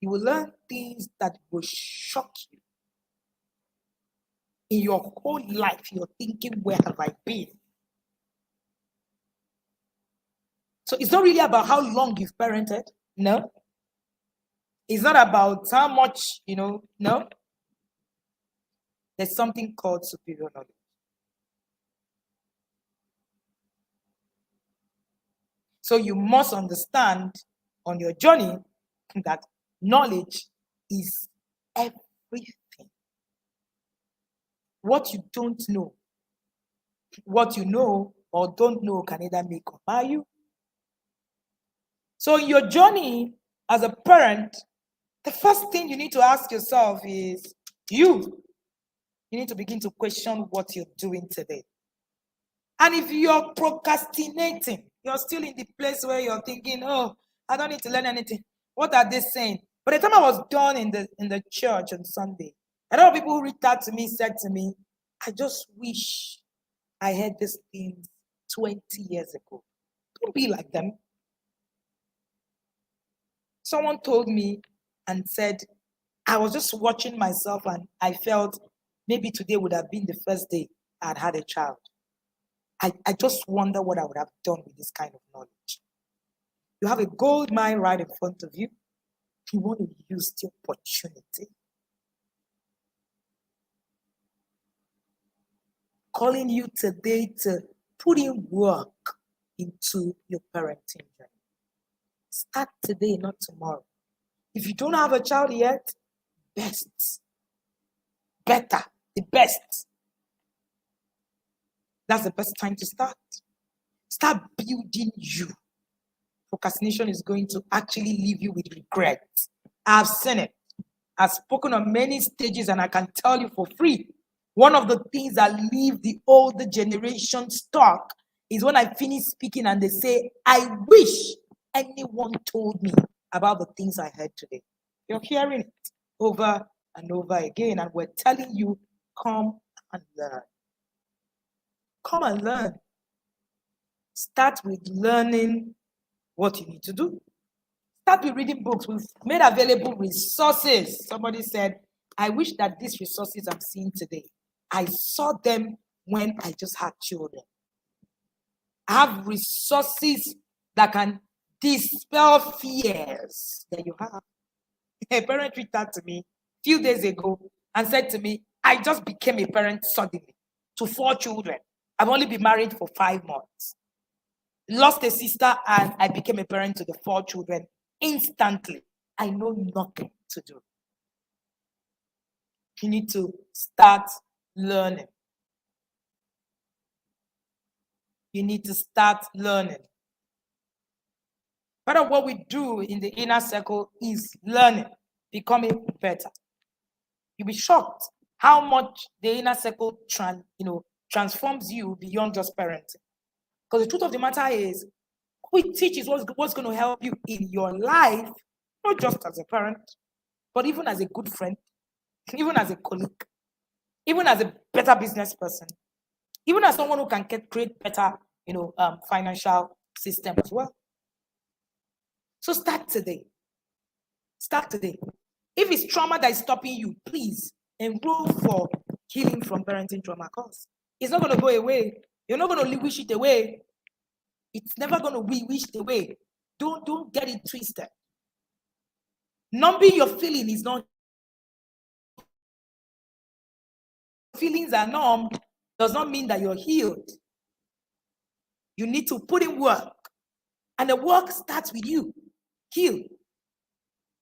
You will learn things that will shock you. In your whole life, you're thinking, where have I been? So it's not really about how long you've parented. No. It's not about how much, no. There's something called superior knowledge. So you must understand on your journey that knowledge is everything. What you don't know What you know or don't know can either make or mar you. So in your journey as a parent, the first thing you need to ask yourself is you need to begin to question what you're doing today. And if you're procrastinating, you're still in the place where you're thinking, oh, I don't need to learn anything. What are they saying? By the time I was done in the church on Sunday, a lot of people who reached out to me said to me, I just wish I had these things 20 years ago. Don't be like them. Someone told me and said, I was just watching myself and I felt maybe today would have been the first day I'd had a child. I just wonder what I would have done with this kind of knowledge. You have a gold mine right in front of you. You want to use the opportunity. Calling you today to put in work into your parenting journey. Start today, not tomorrow. If you don't have a child yet, better, the best. That's the best time to start. Start building you. Procrastination is going to actually leave you with regret. I've seen it. I've spoken on many stages and I can tell you for free. One of the things that leave the older generation stuck is when I finish speaking and they say, I wish anyone told me about the things I heard today. You're hearing it over and over again, and we're telling you, come and learn. Come and learn. Start with learning what you need to do. Start with reading books. We've made available resources. Somebody said, I wish that these resources I'm seeing today, I saw them when I just had children. I have resources that can dispel fears that you have. A parent reached out to me a few days ago and said to me, I just became a parent suddenly to 4 children. I've only been married for 5 months. Lost a sister and I became a parent to the 4 children instantly. I know nothing to do. You need to start learning. You need to start learning. Part of what we do in the inner circle is learning, becoming better. You'll be shocked how much the inner circle transforms you beyond just parenting. Because the truth of the matter is, what it teaches what's going to help you in your life, not just as a parent, but even as a good friend, even as a colleague, even as a better business person, even as someone who can create better, financial system as well. So start today. Start today. If it's trauma that is stopping you, please enroll for healing from parenting trauma course. It's not going to go away. You're not going to wish it away. It's never going to be wished away. Don't get it twisted. Numbing your feeling is not. Feelings are numb does not mean that you're healed. You need to put in work. And the work starts with you. Heal.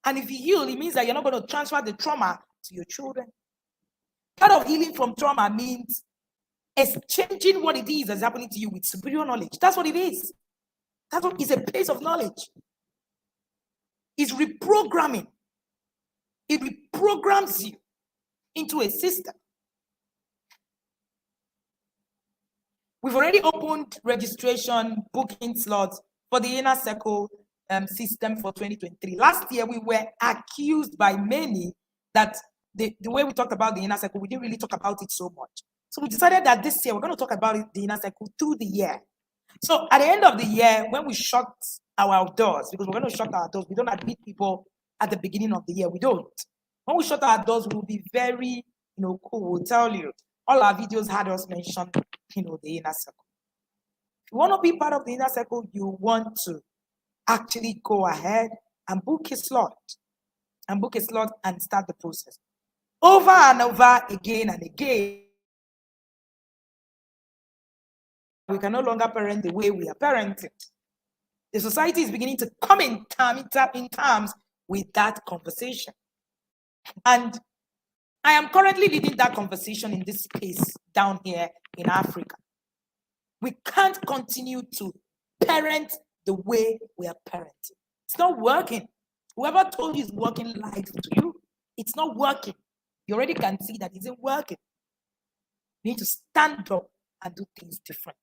And if you heal, it means that you're not going to transfer the trauma to your children. Part of healing from trauma means exchanging what it is that's happening to you with superior knowledge. That's what it is. That's what is a place of knowledge. It's reprogramming. It reprograms you into a system. We've already opened registration booking slots for the inner circle system for 2023. Last year, we were accused by many that the way we talked about the inner circle, we didn't really talk about it so much. So we decided that this year, we're going to talk about the inner circle through the year. So at the end of the year, when we shut our doors, because we're going to shut our doors, we don't admit people at the beginning of the year. We don't. When we shut our doors, we'll be very, cool. We'll tell you. All our videos had us mention, the inner circle. If you want to be part of the inner circle, you want to actually go ahead and book a slot. And start the process. Over and over again and again. We can no longer parent the way we are parenting. The society is beginning to come in terms with that conversation. And I am currently leading that conversation in this space down here in Africa. We can't continue to parent the way we are parenting. It's not working. Whoever told you it's working lied to you. It's not working. You already can see that it isn't working. You need to stand up and do things different.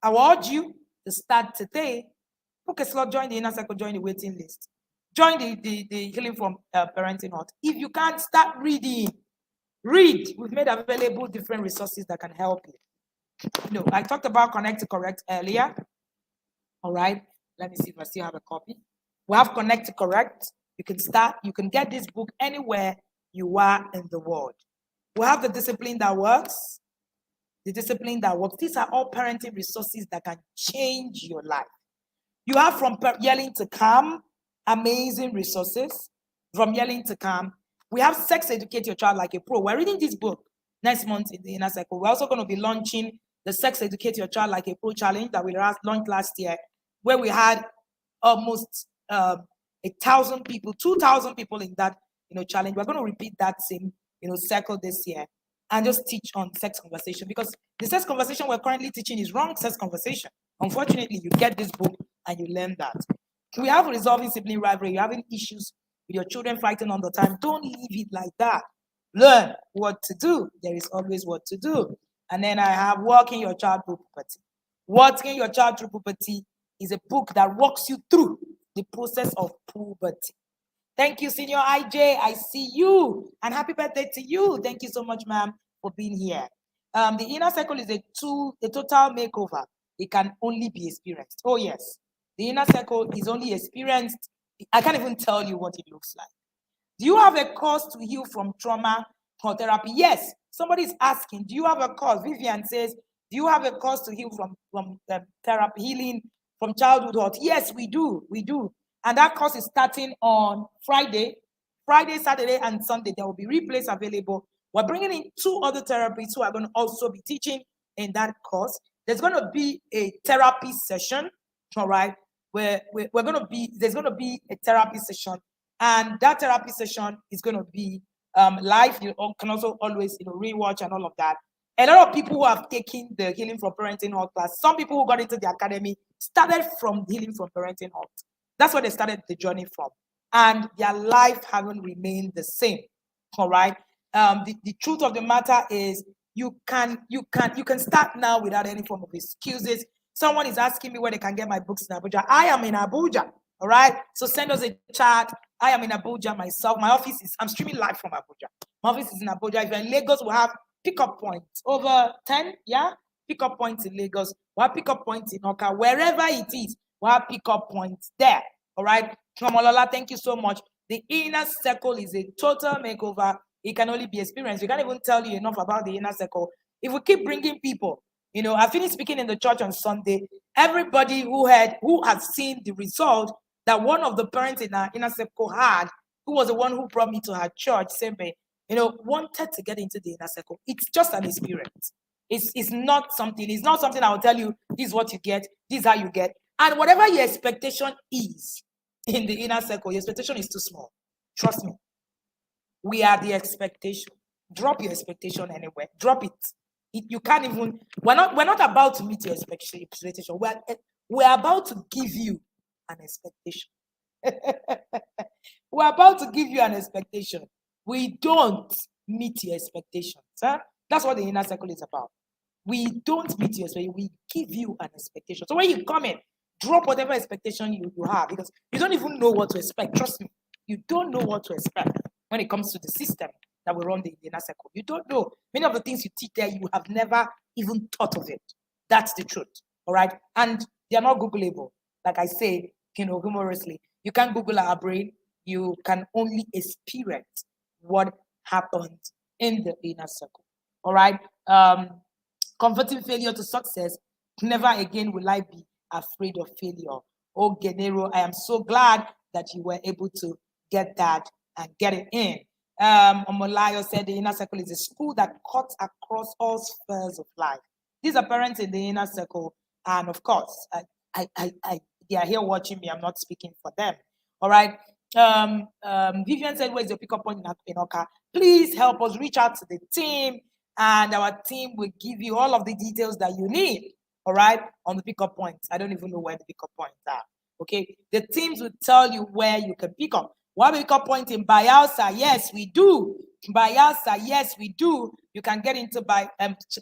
I will urge you to start today. Book a slot, join the inner circle, join the waiting list. Join the Healing from Parenting Hut. If you can't, start reading. Read. We've made available different resources that can help you. I talked about Connect to Correct earlier. All right. Let me see if I still have a copy. We have Connect to Correct. You can start. You can get this book anywhere you are in the world. We have the Discipline That Works. The Discipline That Works. These are all parenting resources that can change your life. You have From Yelling to Calm, amazing resources. From Yelling to Calm. We have Sex Educate Your Child Like a Pro. We're reading this book next month in the Inner Circle. We're also going to be launching the Sex Educate Your Child Like a Pro challenge that we launched last year, where we had almost 1,000 people, 2,000 people in that challenge. We're going to repeat that same circle this year and just teach on sex conversation, because the sex conversation we're currently teaching is wrong sex conversation. Unfortunately, you get this book and you learn that. We have Resolving Sibling Rivalry. You're having issues with your children fighting all the time. Don't leave it like that. Learn what to do. There is always what to do. And then I have Walking Your Child Through Puberty. Walking Your Child Through Puberty is a book that walks you through the process of puberty. Thank you, Senior IJ. I see you. And happy birthday to you. Thank you so much, ma'am, for being here. The Inner Circle is a total makeover. It can only be experienced. Oh, yes. The Inner Circle is only experienced. I can't even tell you what it looks like. Do you have a course to heal from trauma or therapy? Yes. Somebody is asking, do you have a course? Vivian says, do you have a course to heal from therapy, healing from childhood hurt? Yes, we do. We do. And that course is starting on Friday, Saturday, and Sunday. There will be replays available. We're bringing in 2 other therapists who are going to also be teaching in that course. There's going to be a therapy session, all right, where there's going to be a therapy session, and that therapy session is going to be live. You can also always rewatch and all of that. A lot of people who have taken the Healing from Parenting Hut class, some people who got into the academy started from Healing from Parenting Hut. That's where they started the journey from. And their life haven't remained the same. All right. The truth of the matter is you can start now without any form of excuses. Someone is asking me where they can get my books in Abuja. I am in Abuja. All right. So send us a chat. I am in Abuja myself. My office I'm streaming live from Abuja. My office is in Abuja. If you're in Lagos, we'll have pickup points. Over 10, yeah? Pickup points in Lagos. We'll have pickup points in Oka. Wherever it is, we'll have pickup points there. All right. Kamalola, thank you so much. The Inner Circle is a total makeover. It can only be experienced. We can't even tell you enough about the Inner Circle. If we keep bringing people, I finished speaking in the church on Sunday. Everybody who has seen the result that one of the parents in our Inner Circle had, who was the one who brought me to her church, wanted to get into the Inner Circle. It's just an experience. It's not something I'll tell you, this is what you get, this is how you get. And whatever your expectation is in the Inner Circle, your expectation is too small. Trust me. We are the expectation. Drop your expectation anywhere. Drop it. You can't even. We're not about to meet your expectation. We're about to give you an expectation. We're about to give you an expectation. We don't meet your expectations. Huh? That's what the Inner Circle is about. We don't meet your expectation. We give you an expectation. So when you come in, drop whatever expectation you have, because you don't even know what to expect. Trust me, you don't know what to expect when it comes to the system that we run the Inner Circle. You don't know. Many of the things you teach there, you have never even thought of it. That's the truth. All right. And they are not Googleable. Like I say, humorously, you can't Google our brain. You can only experience what happened in the Inner Circle. All right. Converting failure to success. Never again will I be afraid of failure. Oh, Genero, I am so glad that you were able to get that and get it in. Omolayo said the Inner Circle is a school that cuts across all spheres of life. These are parents in the Inner Circle, and of course, they are here watching me. I'm not speaking for them. All right. Vivian said, where's your pickup point in Oka? Please help us reach out to the team. and our team will give you all of the details that you need, all right, on the pickup points. I don't even know where the pickup points are, okay? The teams will tell you where you can pick up. What pickup point in Bayelsa? Yes, we do. In Bayelsa, yes, we do. You can get into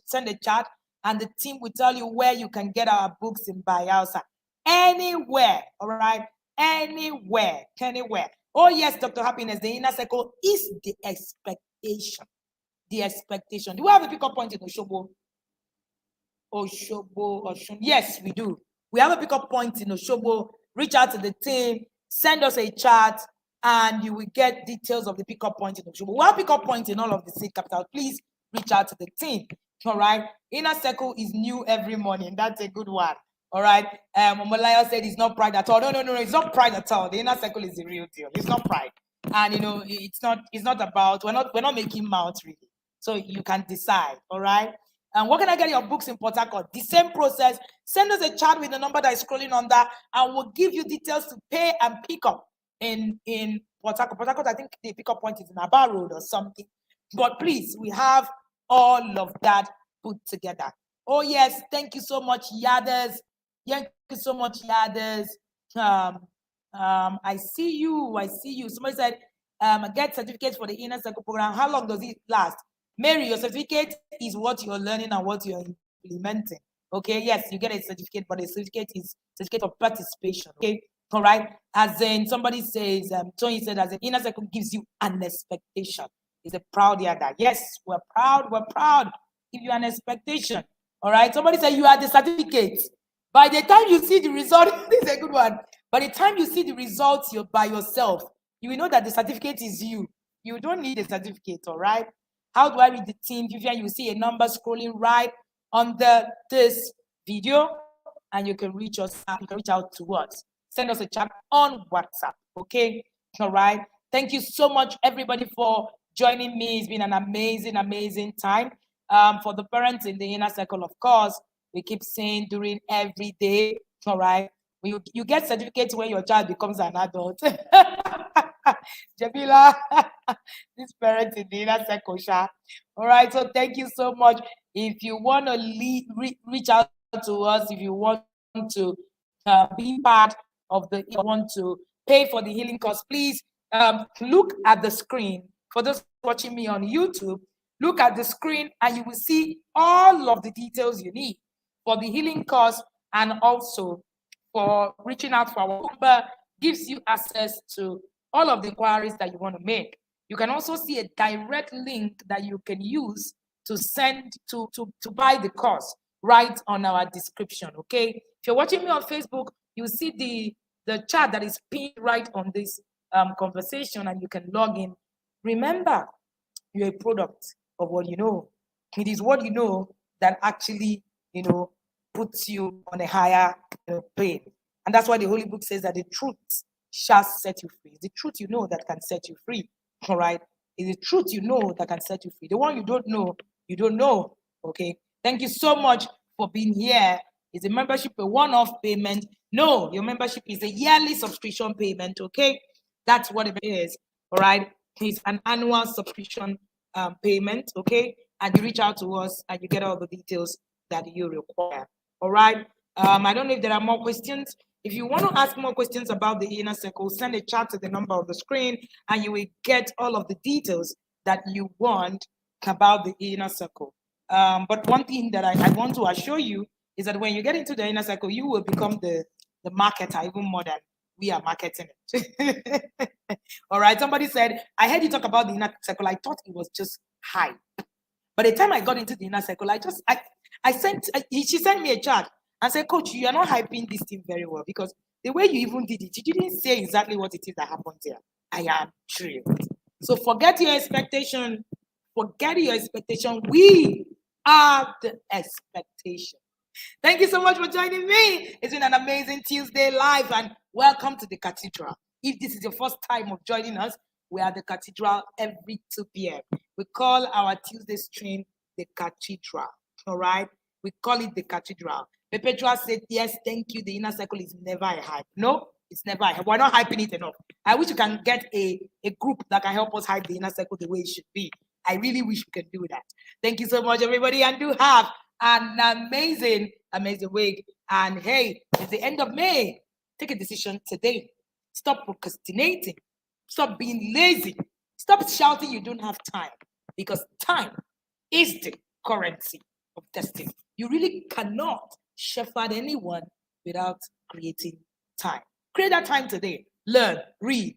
send a chat, and the team will tell you where you can get our books in Bayelsa. Anywhere, all right? Anywhere. Oh, yes, Dr. Happiness, the inner circle is the expectation. The expectation. Do we have a pickup point in Oshobo? Yes, we do. We have a pickup point in Oshobo. Reach out to the team, send us a chat, and you will get details of the pickup point in Oshobo. We have pickup point in all of the state capitals. Please reach out to the team. All right. Inner circle is new every morning. That's a good one. All right. Omolaya said it's not pride at all. No, it's not pride at all. The inner circle is the real deal. It's not pride. And it's not about, we're not making mouths really. So you can decide. All right. And where can I get your books in Port Harcourt? The same process. Send us a chat with the number that is scrolling on that, and we'll give you details to pay and pick up in Port Harcourt. Port Harcourt, I think the pickup point is in Aba Road or something. But please, we have all of that put together. Oh, yes. Thank you so much, Yaders. Thank you so much, Yaders. I see you. Somebody said, get certificate for the inner circle program. How long does it last? Mary, your certificate is what you're learning and what you're implementing. Okay, yes, you get a certificate, but the certificate is certificate of participation. Okay, all right. As in somebody says, Tony said, as an inner circle gives you an expectation. It's a proud year that yes, we're proud. Give you an expectation. All right. Somebody said you are the certificate. By the time you see the result, this is a good one. By the time you see the results, you're by yourself. You will know that the certificate is you. You don't need a certificate. All right. How do I read the team? Vivian, you see a number scrolling right under this video, and you can reach us. You can reach out to us. Send us a chat on WhatsApp. Okay, all right. Thank you so much, everybody, for joining me. It's been an amazing time. For the parents in the inner circle, of course, we keep saying during every day. All right. You get certificates when your child becomes an adult. Jamila, this parent in the inner circle. All right, so thank you so much. If you want to reach out to us, if you want to be part of the, you want to pay for the healing cost, please look at the screen. For those watching me on YouTube, look at the screen and you will see all of the details you need for the healing cost, and also for reaching out for our number gives you access to all of the inquiries that you want to make. You can also see a direct link that you can use to send to buy the course right on our description. Okay. If you're watching me on Facebook, you see the chat that is pinned right on this conversation, and you can log in. Remember, you're a product of what you know. It is what you know that actually, puts you on a higher plane. And that's why the Holy Book says that the truth shall set you free. It's the truth you know that can set you free. All right. It's the truth you know that can set you free. The one you don't know, you don't know. Okay. Thank you so much for being here. Is a membership a one-off payment? No, your membership is a yearly subscription payment. Okay. That's what it is. All right. It's an annual subscription payment. Okay. And you reach out to us and you get all the details that you require. All right. I don't know if there are more questions. If you want to ask more questions about the inner circle, send a chat to the number on the screen and you will get all of the details that you want about the inner circle. But one thing that I want to assure you is that when you get into the inner circle, you will become the marketer even more than we are marketing it. All right. Somebody said, I heard you talk about the inner circle. I thought it was just hype. By the time I got into the inner circle, she sent me a chat and said, Coach, you are not hyping this thing very well, because the way you even did it, you didn't say exactly what it is that happened there. I am thrilled. So forget your expectation. We are the expectation. Thank you so much for joining me. It's been an amazing Tuesday live, and welcome to the Cathedral. If this is your first time of joining us, we are the Cathedral every 2 p.m. We call our Tuesday stream the Cathedral. All right? We call it the Cathedral. Perpetua said, yes, thank you. The inner circle is never a hype. No, it's never a hype. We're not hyping it enough. I wish you can get a group that can help us hype the inner circle the way it should be. I really wish we could do that. Thank you so much, everybody, and do have an amazing, amazing week. And hey, it's the end of May. Take a decision today. Stop procrastinating. Stop being lazy. Stop shouting you don't have time, because time is the currency of destiny. You really cannot shepherd anyone without creating time. Create that time today. Learn, read,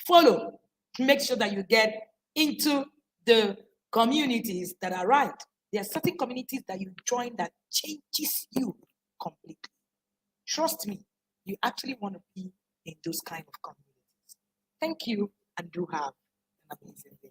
follow. Make sure that you get into the communities that are right. There are certain communities that you join that changes you completely. Trust me, you actually want to be in those kind of communities. Thank you, and do have an amazing day.